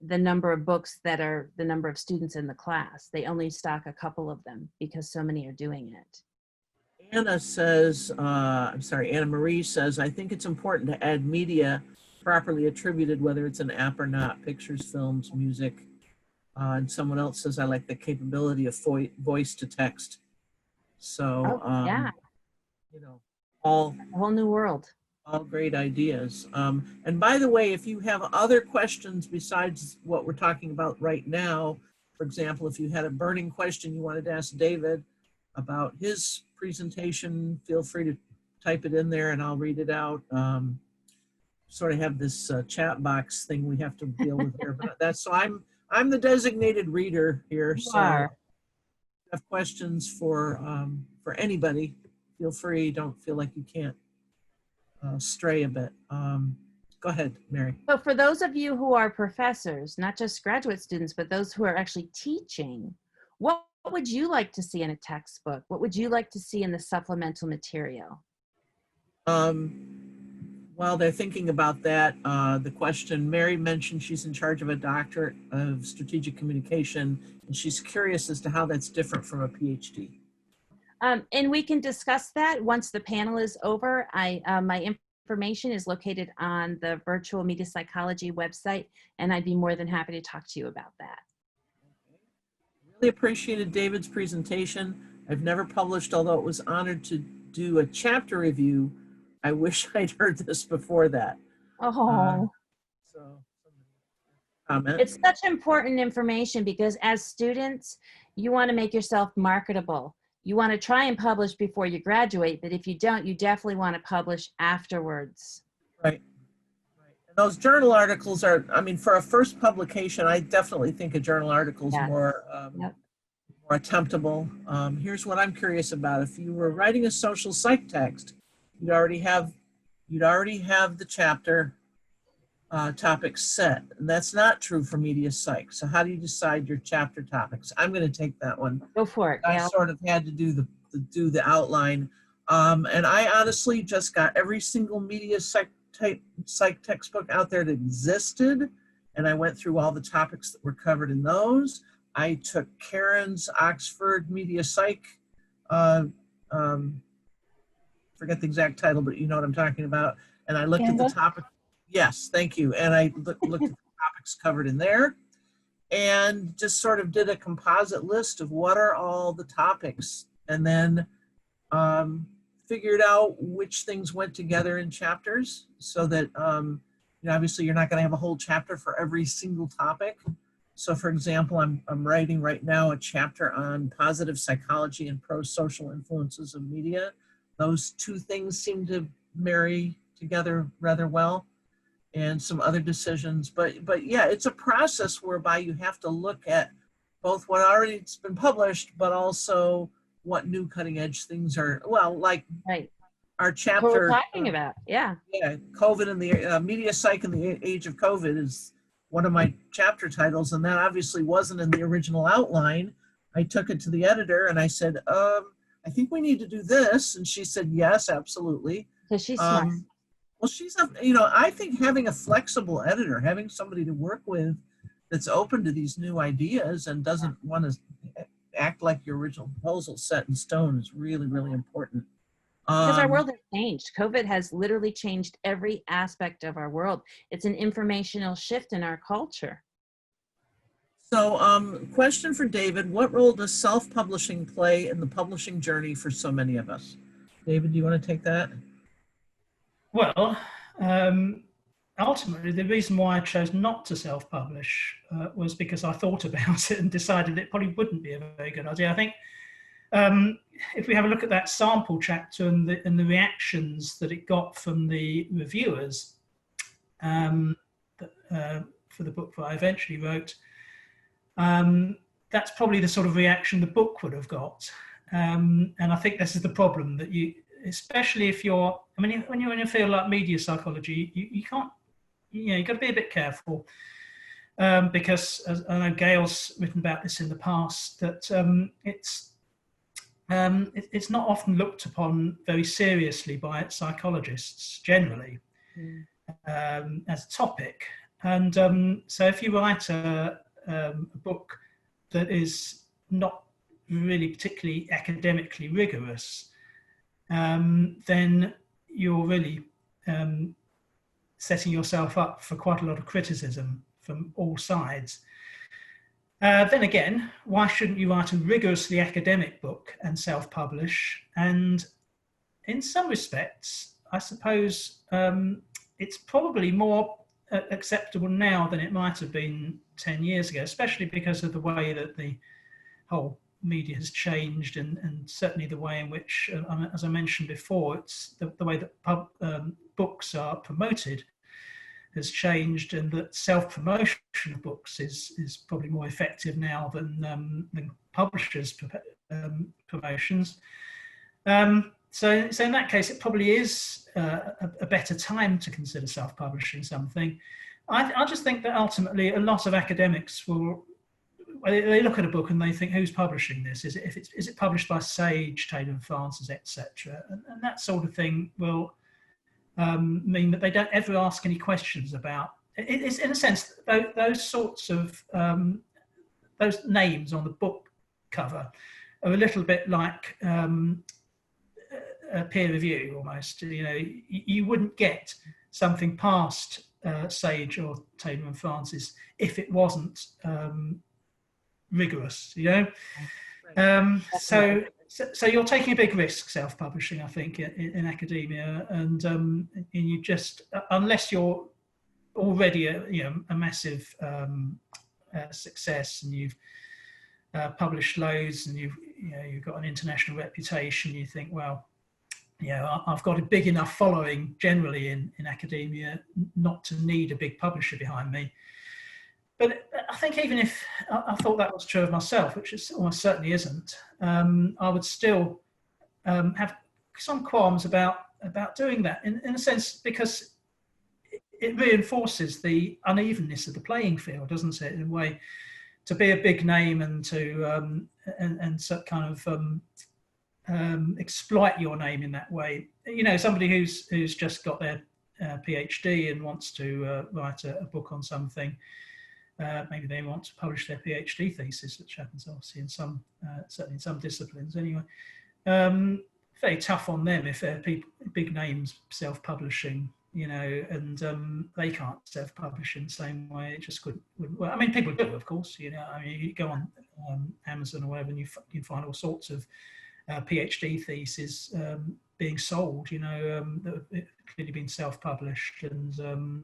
number of books that are the number of students in the class. They only stock a couple of them because so many are doing it. Anna says, Anna Marie says, I think it's important to add media properly attributed, whether it's an app or not, pictures, films, music. And someone else says, I like the capability of voice to text. So, yeah, you know, all a whole new world. All great ideas. And by the way, if you have other questions besides what we're talking about right now, for example, if you had a burning question you wanted to ask David about his presentation, feel free to type it in there and I'll read it out. Sort of have this chat box thing we have to deal with here, but that's, so I'm the designated reader here. So if you have questions for anybody, feel free. Don't feel like you can't stray a bit. Go ahead, Mary. So for those of you who are professors, not just graduate students, but those who are actually teaching, what would you like to see in a textbook? What would you like to see in the supplemental material? While they're thinking about that, the question, Mary mentioned she's in charge of a doctorate of strategic communication, and she's curious as to how that's different from a PhD. And we can discuss that once the panel is over. My information is located on the virtual media psychology website, and I'd be more than happy to talk to you about that. Really appreciated David's presentation. I've never published, although it was honored to do a chapter review. I wish I'd heard this before that. Oh. Comment. It's such important information because as students, you want to make yourself marketable. You want to try and publish before you graduate, but if you don't, you definitely want to publish afterwards. Right. And those journal articles are, I mean, for a first publication, I definitely think a journal article is more attemptable. Here's what I'm curious about. If you were writing a social psych text, you'd already have the chapter. topics set. And that's not true for media psych. So how do you decide your chapter topics? I'm going to take that one. Go for it, I Gail. sort of had to do the outline. And I honestly just got every single media psych textbook out there that existed. And I went through all the topics that were covered in those. I took Karen's Oxford Media Psych, forget the exact title, but you know what I'm talking about. And I looked at the topic. Yes, thank you. And I looked at the topics covered in there and just sort of did a composite list of what are all the topics, and then figured out which things went together in chapters so that, you know, obviously you're not going to have a whole chapter for every single topic. So for example, I'm writing right now a chapter on positive psychology and pro-social influences of media. Those two things seem to marry together rather well, and some other decisions. But yeah, it's a process whereby you have to look at both what already has been published, but also what new cutting edge things are, well, like our chapter. What we're talking about, yeah. Yeah, COVID and the media psych in the age of COVID is one of my chapter titles, and that obviously wasn't in the original outline. I took it to the editor and I said, I think we need to do this. And she said, yes, absolutely. So she's smart. Well, she's, you know, I think having a flexible editor, having somebody to work with that's open to these new ideas and doesn't want to act like your original proposal set in stone is really, really important. Because our world has changed. COVID has literally changed every aspect of our world. It's an informational shift in our culture. So question for David, what role does self-publishing play in the publishing journey for so many of us? David, do you want to take that? Well, ultimately, the reason why I chose not to self-publish was because I thought about it and decided it probably wouldn't be a very good idea. I think if we have a look at that sample chapter and the reactions that it got from the reviewers for the book that I eventually wrote, that's probably the sort of reaction the book would have got. And I think this is the problem, that you, especially if you're, I mean, when you're in a field like media psychology, you can't, you know, you've got to be a bit careful because, as I know Gail's written about this in the past, that it's not often looked upon very seriously by psychologists generally as a topic. And so if you write a book that is not really particularly academically rigorous, then you're really setting yourself up for quite a lot of criticism from all sides. Then again, why shouldn't you write a rigorously academic book and self-publish? And in some respects, I suppose it's probably more acceptable now than it might have been 10 years ago, especially because of the way that the whole media has changed, and certainly the way in which, as I mentioned before, it's the way that books are promoted has changed, and that self-promotion of books is probably more effective now than publishers' promotions. So in that case, it probably is a better time to consider self-publishing something. I just think that ultimately a lot of academics will, they look at a book and they think, who's publishing this? Is it published by Sage, Taylor & Francis, etc.? And that sort of thing will mean that they don't ever ask any questions about it. It's, in a sense, those sorts of those names on the book cover are a little bit like a peer review almost. You know, you wouldn't get something past Sage or Taylor & Francis if it wasn't rigorous, you know. So you're taking a big risk self-publishing, I think, in academia, and you just, unless you're already a massive success and you've published loads and you've got an international reputation, you think, well, I've got a big enough following generally in academia not to need a big publisher behind me. But I think even if I thought that was true of myself, which it almost certainly isn't, I would still have some qualms about doing that in a sense, because it reinforces the unevenness of the playing field, doesn't it? In a way, to be a big name and to and so kind of exploit your name in that way. You know, somebody who's just got their PhD and wants to write a book on something. Maybe they want to publish their PhD thesis, which happens obviously in some, certainly in some disciplines anyway. Very tough on them if they're big names self-publishing, you know, and they can't self-publish in the same way. It just wouldn't work. I mean, people do, of course, you know. I mean, you go on Amazon or whatever, and you find all sorts of PhD theses being sold, you know, that have clearly been self-published, and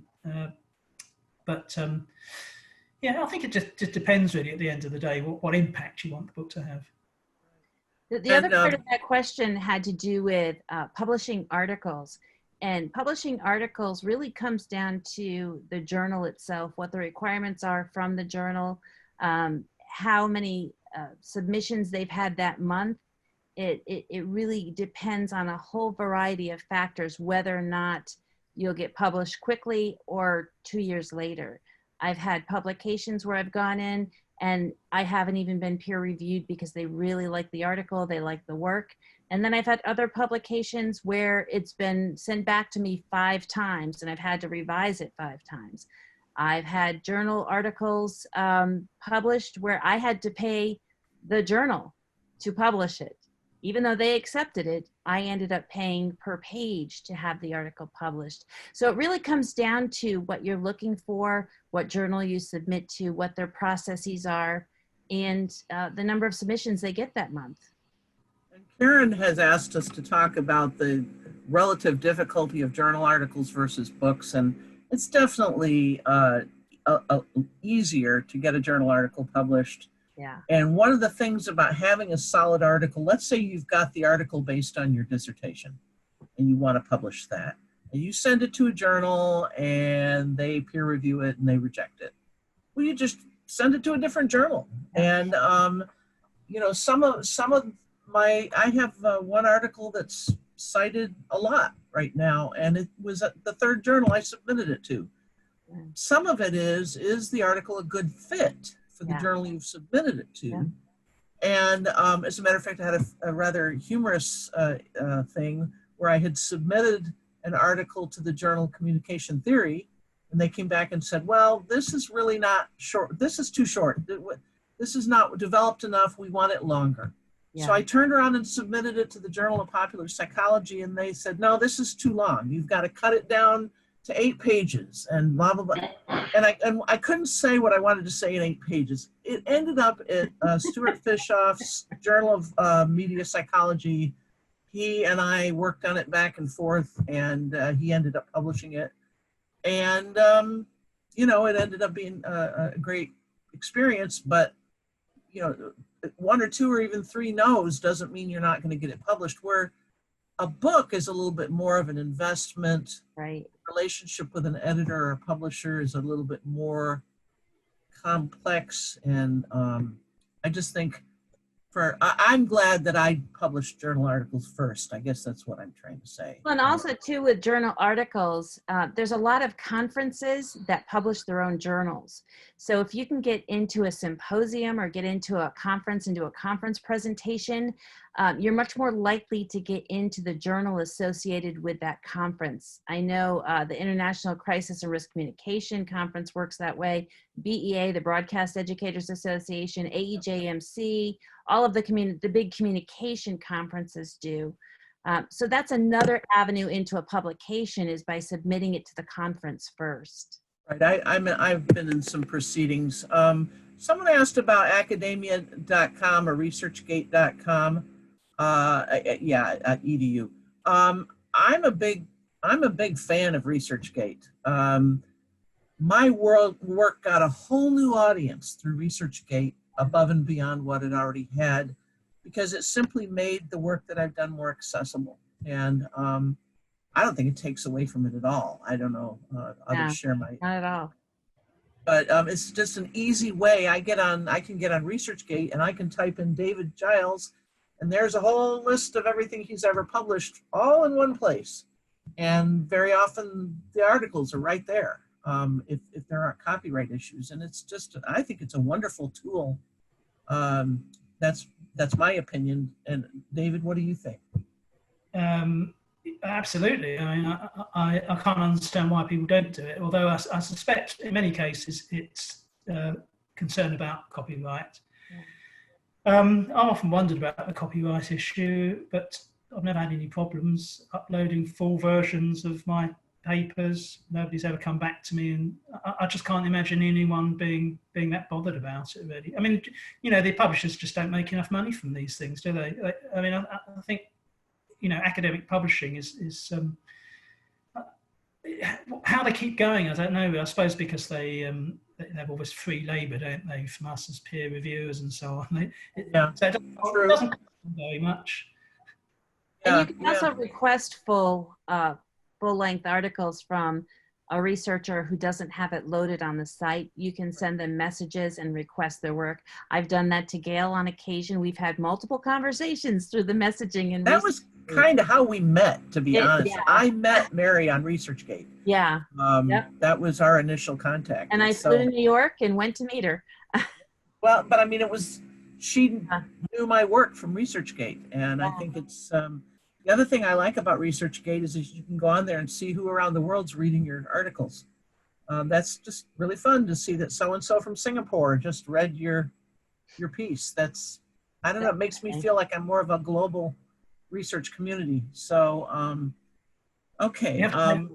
yeah, I think it just depends really at the end of the day what impact you want the book to have. The other part of that question had to do with publishing articles. And publishing articles really comes down to the journal itself, what the requirements are from the journal, how many submissions they've had that month. It really depends on a whole variety of factors, whether or not you'll get published quickly or 2 years later. I've had publications where I've gone in and I haven't even been peer reviewed because they really like the article, they like the work. And then I've had other publications where it's been sent back to me 5 times and I've had to revise it 5 times. I've had journal articles published where I had to pay the journal to publish it. Even though they accepted it, I ended up paying per page to have the article published. So it really comes down to what you're looking for, what journal you submit to, what their processes are, and the number of submissions they get that month. And Karen has asked us to talk about the relative difficulty of journal articles versus books, and it's definitely easier to get a journal article published. Yeah. And one of the things about having a solid article, let's say you've got the article based on your dissertation and you want to publish that. And you send it to a journal and they peer review it and they reject it. Well, you just send it to a different journal. And, you know, some of my, I have one article that's cited a lot right now, and it was at the 3rd journal I submitted it to. Some of it is the article a good fit for the journal you've submitted it to? And as a matter of fact, I had a rather humorous thing where I had submitted an article to the journal Communication Theory, and they came back and said, well, this is really not short. This is too short. This is not developed enough. We want it longer. So I turned around and submitted it to the Journal of Popular Psychology, and they said, no, this is too long. You've got to cut it down to 8 pages and blah, blah, blah. And I couldn't say what I wanted to say in 8 pages. It ended up at Stuart Fishoff's Journal of Media Psychology. He and I worked on it back and forth, and he ended up publishing it. And, you know, it ended up being a great experience, but, you know, 1 or 2 or even 3 no's doesn't mean you're not going to get it published, where a book is a little bit more of an investment. Right. Relationship with an editor or a publisher is a little bit more complex, and I just think I'm glad that I published journal articles first. I guess that's what I'm trying to say. Well, and also too with journal articles, there's a lot of conferences that publish their own journals. So if you can get into a symposium or get into a conference and do a conference presentation, you're much more likely to get into the journal associated with that conference. I know the International Crisis and Risk Communication Conference works that way. BEA, the Broadcast Educators Association, AEJMC, all of the big communication conferences do. So that's another avenue into a publication, is by submitting it to the conference first. Right, I've been in some proceedings. Someone asked about academia.com or researchgate.com. Yeah, at edu. I'm a big fan of ResearchGate. My work got a whole new audience through ResearchGate, above and beyond what it already had, because it simply made the work that I've done more accessible. And I don't think it takes away from it at all. I don't know, others share my. Not at all. But it's just an easy way. I can get on ResearchGate and I can type in David Giles, and there's a whole list of everything he's ever published all in one place. And very often the articles are right there if there aren't copyright issues. And it's just, I think it's a wonderful tool. That's my opinion. And David, what do you think? Absolutely. I mean, I can't understand why people don't do it, although I suspect in many cases it's concern about copyright. I've often wondered about the copyright issue, but I've never had any problems uploading full versions of my papers. Nobody's ever come back to me, and I just can't imagine anyone being that bothered about it, really. I mean, you know, the publishers just don't make enough money from these things, do they? I mean, I think, you know, academic publishing is how they keep going, I don't know. I suppose because they have all this free labour, don't they, from us as peer reviewers and so on. So it doesn't cost them very much. And you can also request full-length articles from a researcher who doesn't have it loaded on the site. You can send them messages and request their work. I've done that to Gail on occasion. We've had multiple conversations through the messaging. And that was kind of how we met, to be honest. Yeah. I met Mary on ResearchGate. Yeah. Yep. That was our initial contact. And I flew to New York and went to meet her. Well, but I mean, she knew my work from ResearchGate. And I think it's, the other thing I like about ResearchGate is you can go on there and see who around the world's reading your articles. That's just really fun to see that so-and-so from Singapore just read your piece. That's, I don't know, it makes me feel like I'm more of a global research community. So, okay. And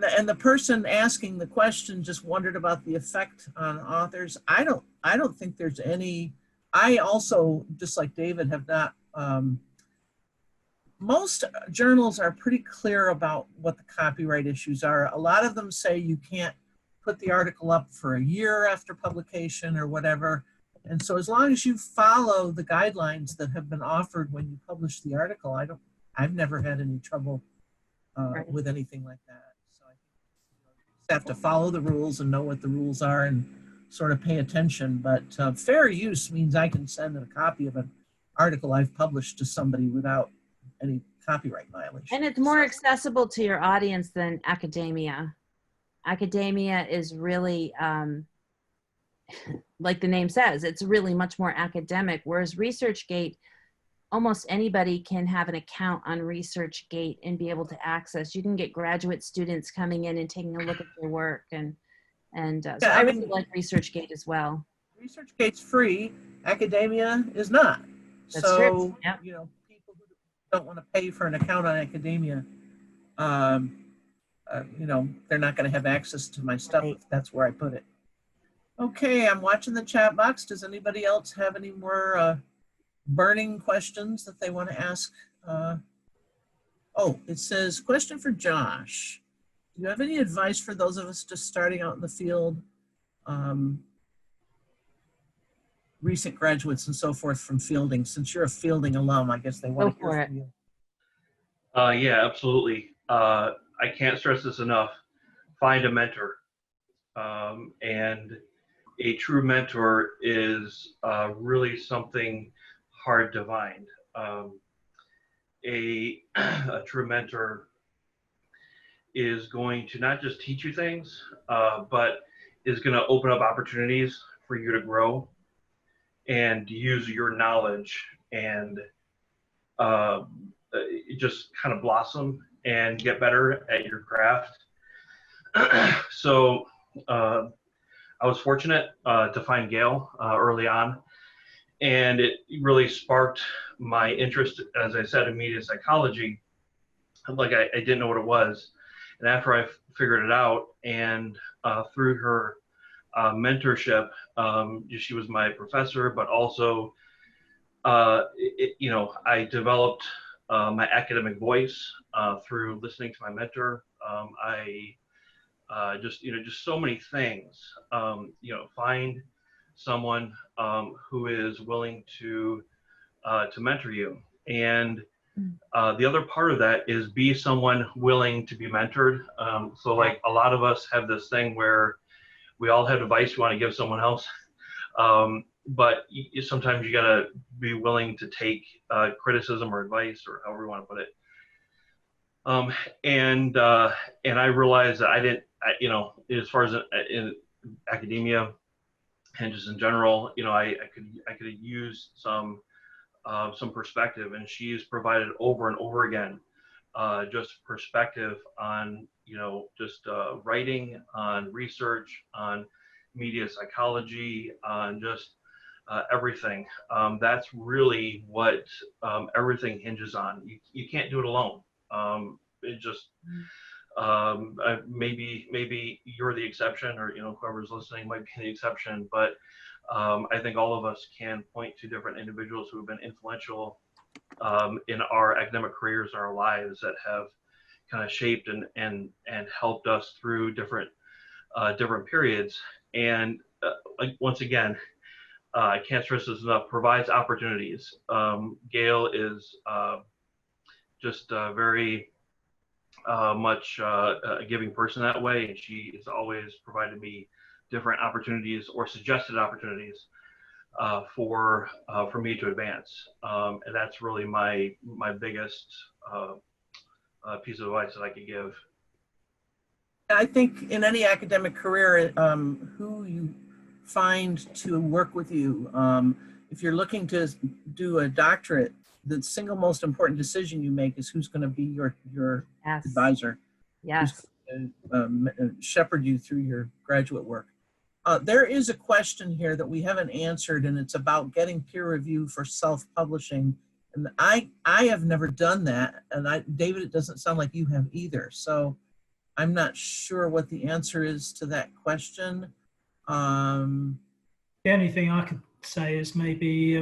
the person asking the question just wondered about the effect on authors. I don't think there's any. I also, just like David, have not. Most journals are pretty clear about what the copyright issues are. A lot of them say you can't put the article up for a year after publication or whatever. And so as long as you follow the guidelines that have been offered when you publish the article, I've never had any trouble with anything like that. So I think you just have to follow the rules and know what the rules are and sort of pay attention. But fair use means I can send a copy of an article I've published to somebody without any copyright violation. And it's more accessible to your audience than academia. Academia is really, like the name says, it's really much more academic, whereas ResearchGate, almost anybody can have an account on ResearchGate and be able to access. You can get graduate students coming in and taking a look at your work, and so I really like ResearchGate as well. ResearchGate's free, academia is not. That's true. Yep. You know, people who don't want to pay for an account on academia, you know, they're not going to have access to my stuff if that's where I put it. Okay, I'm watching the chat box. Does anybody else have any more burning questions that they want to ask? Oh, it says, question for Josh. Do you have any advice for those of us just starting out in the field, recent graduates and so forth from fielding? Since you're a fielding alum, I guess they want to hear from you. Yeah, absolutely. I can't stress this enough. Find a mentor. And a true mentor is really something hard to find. A true mentor is going to not just teach you things, but is going to open up opportunities for you to grow and use your knowledge and just kind of blossom and get better at your craft. So I was fortunate to find Gail early on, and it really sparked my interest, as I said, in media psychology. Like I didn't know what it was. And after I figured it out, and through her mentorship, she was my professor, but also, you know, I developed my academic voice through listening to my mentor. Just so many things. You know, find someone who is willing to mentor you, and the other part of that is be someone willing to be mentored. So like a lot of us have this thing where we all have advice we want to give someone else, but sometimes you gotta be willing to take criticism or advice, or however you want to put it. And I realized that I didn't, as far as in academia and just in general, I could use some perspective, and she's provided over and over again just perspective on just writing, on research, on media psychology, on just everything. That's really what everything hinges on. You can't do it alone. It just maybe you're the exception, or whoever's listening might be the exception, but I think all of us can point to different individuals who have been influential in our academic careers, our lives, that have kind of shaped and helped us through different periods. And once again, I can't stress this enough, provides opportunities. Gail is just very much a giving person that way, and she has always provided me different opportunities or suggested opportunities for me to advance, and that's really my biggest piece of advice that I could give. I think in any academic career, who you find to work with you, if you're looking to do a doctorate, the single most important decision you make is who's going to be your Yes. advisor. Yes. Who's going to shepherd you through your graduate work. There is a question here that we haven't answered, and it's about getting peer review for self-publishing. And I have never done that, and David, it doesn't sound like you have either. So I'm not sure what the answer is to that question. The only thing I could say is maybe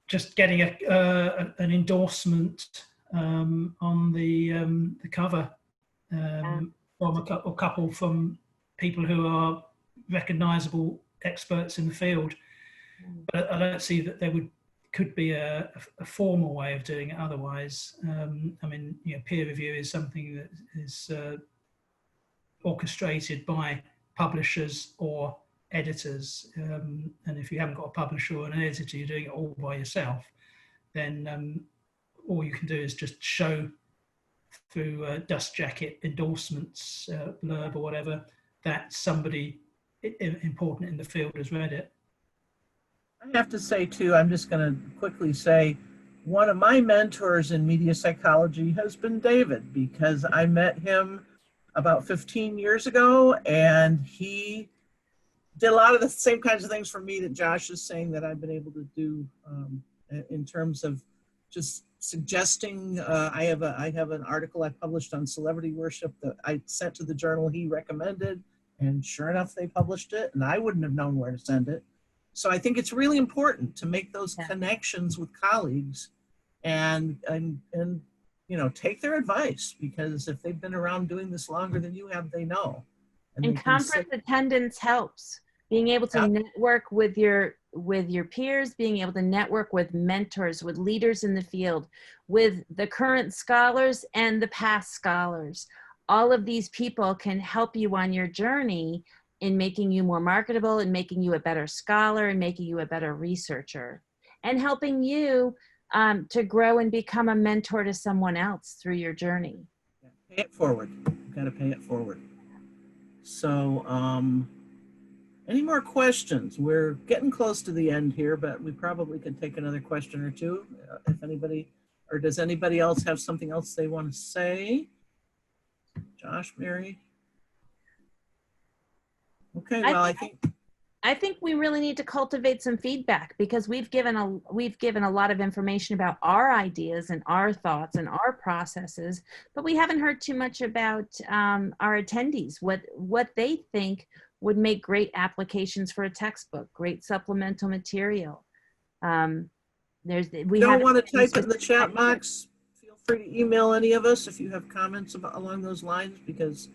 just getting an endorsement on the cover from a couple from people who are recognizable experts in the field. But I don't see that there could be a formal way of doing it otherwise. I mean, peer review is something that is orchestrated by publishers or editors, and if you haven't got a publisher or an editor, you're doing it all by yourself, then all you can do is just show through dust jacket endorsements, blurb or whatever, that somebody important in the field has read it. I have to say too, I'm just going to quickly say, one of my mentors in media psychology has been David, because I met him about 15 years ago, and he did a lot of the same kinds of things for me that Josh is saying that I've been able to do, in terms of just suggesting. I have an article I published on celebrity worship that I sent to the journal he recommended, and sure enough, they published it, and I wouldn't have known where to send it. So I think it's really important to make those connections with colleagues, and take their advice, because if they've been around doing this longer than you have, they know. And conference attendance helps. Being able to network with your peers, being able to network with mentors, with leaders in the field, with the current scholars and the past scholars. All of these people can help you on your journey in making you more marketable, and making you a better scholar, and making you a better researcher, and helping you to grow and become a mentor to someone else through your journey. Pay it forward. You've got to pay it forward. So, any more questions? We're getting close to the end here, but we probably could take another question or two if anybody, or does anybody else have something else they want to say? Josh, Mary? Okay, well, I think we really need to cultivate some feedback, because we've given a lot of information about our ideas and our thoughts and our processes, but we haven't heard too much about our attendees, what they think would make great applications for a textbook, great supplemental material. We don't want to type it in the chat box. Feel free to email any of us if you have comments along those lines, because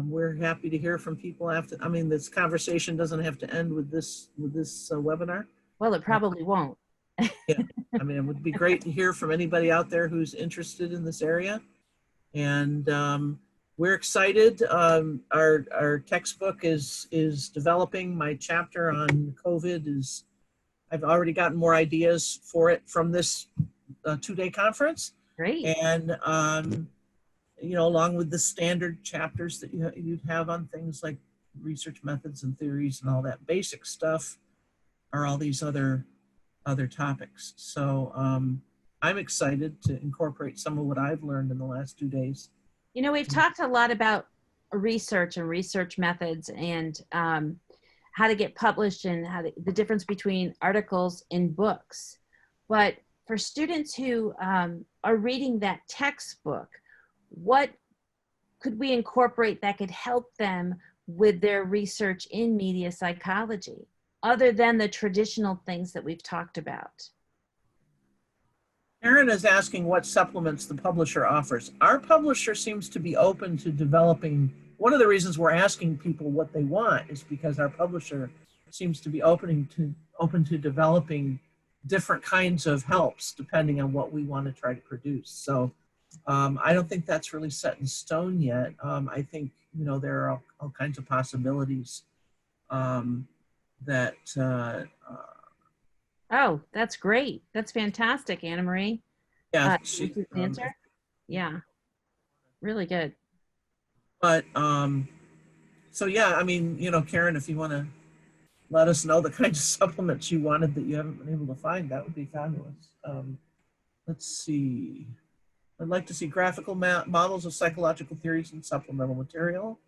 we're happy to hear from people after. I mean, this conversation doesn't have to end with this webinar. Well, it probably won't. Yeah, I mean, it would be great to hear from anybody out there who's interested in this area. And we're excited. Our textbook is developing. My chapter on COVID I've already gotten more ideas for it from this 2-day conference. Great. And, you know, along with the standard chapters that you'd have on things like research methods and theories and all that basic stuff, are all these other topics. So I'm excited to incorporate some of what I've learned in the last 2 days. You know, we've talked a lot about research and research methods and how to get published and the difference between articles and books. But for students who are reading that textbook, what could we incorporate that could help them with their research in media psychology, other than the traditional things that we've talked about? Aaron is asking what supplements the publisher offers. Our publisher seems to be open to developing. One of the reasons we're asking people what they want is because our publisher seems to be open to developing different kinds of helps depending on what we want to try to produce. So I don't think that's really set in stone yet. I think, you know, there are all kinds of possibilities that Oh, that's great. That's fantastic, Anna Marie. yeah, Answer? Yeah, really good. but so yeah, I mean, you know, Karen, if you want to let us know the kinds of supplements you wanted that you haven't been able to find, that would be fabulous. Let's see. I'd like to see graphical models of psychological theories and supplemental material.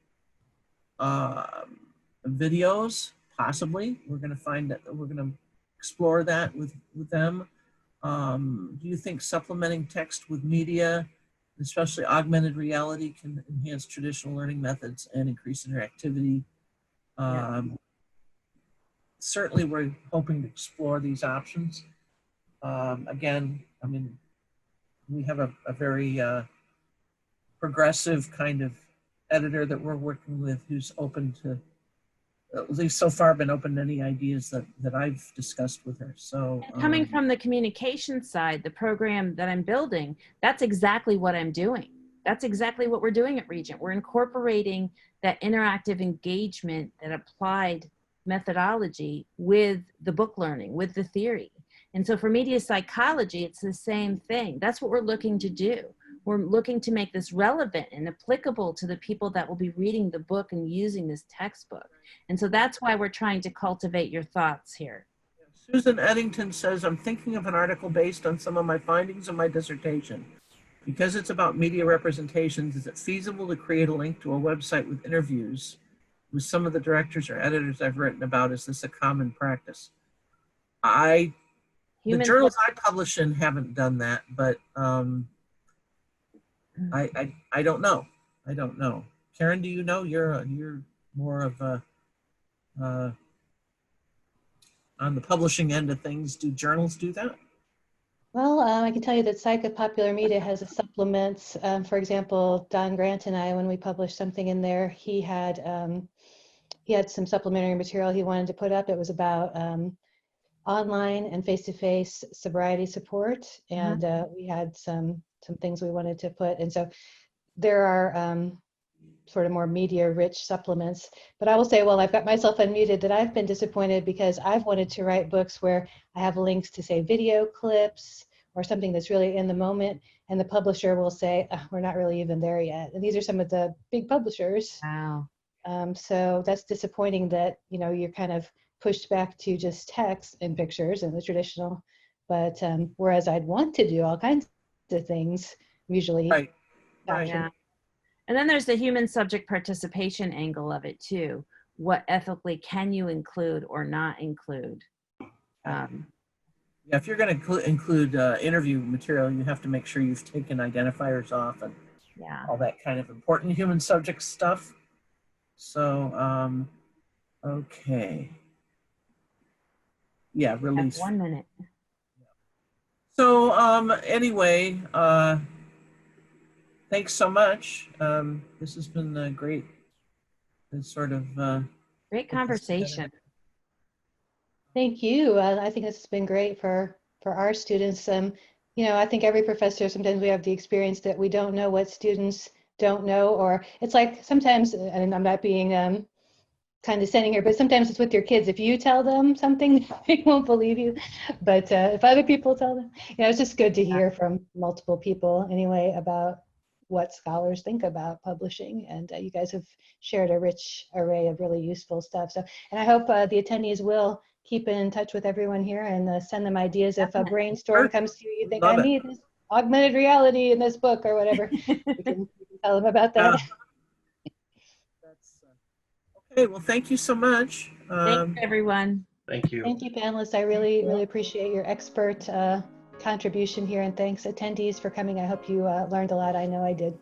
Videos, possibly. We're going to find that. We're going to explore that with them. Do you think supplementing text with media, especially augmented reality, can enhance traditional learning methods and increase interactivity? Certainly, we're hoping to explore these options. Again, I mean, we have a very progressive kind of editor that we're working with who's open to, at least so far, been open to any ideas that I've discussed with her. So Coming from the communication side, the program that I'm building, that's exactly what I'm doing. That's exactly what we're doing at Regent. We're incorporating that interactive engagement, that applied methodology with the book learning, with the theory. And so for media psychology, it's the same thing. That's what we're looking to do. We're looking to make this relevant and applicable to the people that will be reading the book and using this textbook. And so that's why we're trying to cultivate your thoughts here. Susan Eddington says, I'm thinking of an article based on some of my findings in my dissertation. Because it's about media representations, is it feasible to create a link to a website with interviews with some of the directors or editors I've written about? Is this a common practice? The journals I publish in haven't done that, but I don't know. I don't know. Karen, do you know? You're more of a on the publishing end of things. Do journals do that? Well, I can tell you that Psych of Popular Media has a supplements. For example, Don Grant and I, when we published something in there, he had some supplementary material he wanted to put up. It was about online and face-to-face sobriety support, and we had some things we wanted to put. And so there are sort of more media-rich supplements. But I will say, well, I've got myself unmuted, that I've been disappointed because I've wanted to write books where I have links to, say, video clips or something that's really in the moment, and the publisher will say, oh, we're not really even there yet. And these are some of the big publishers. Wow. So that's disappointing that, you know, you're kind of pushed back to just text and pictures and the traditional. But whereas I'd want to do all kinds of things, usually. Right. Yeah. And then there's the human subject participation angle of it too. What ethically can you include or not include? Yeah, if you're going to include interview material, you have to make sure you've taken identifiers off and all that kind of important human subject stuff. So, okay. Yeah, release. 1 minute. So anyway, thanks so much. This has been a great sort of great conversation. Thank you. I think this has been great for our students. You know, I think every professor, sometimes we have the experience that we don't know what students don't know, or it's like sometimes, and I'm not being condescending here, but sometimes it's with your kids. If you tell them something, they won't believe you. But if other people tell them, it's just good to hear from multiple people anyway about what scholars think about publishing. And you guys have shared a rich array of really useful stuff. So, and I hope the attendees will keep in touch with everyone here and send them ideas. If a brainstorm comes to you, you think, I need this augmented reality in this book or whatever, you can tell them about that. Okay, well, thank you so much. Thanks, everyone. Thank you. Thank you, panelists. I really, really appreciate your expert contribution here, and thanks attendees for coming. I hope you learned a lot. I know I did.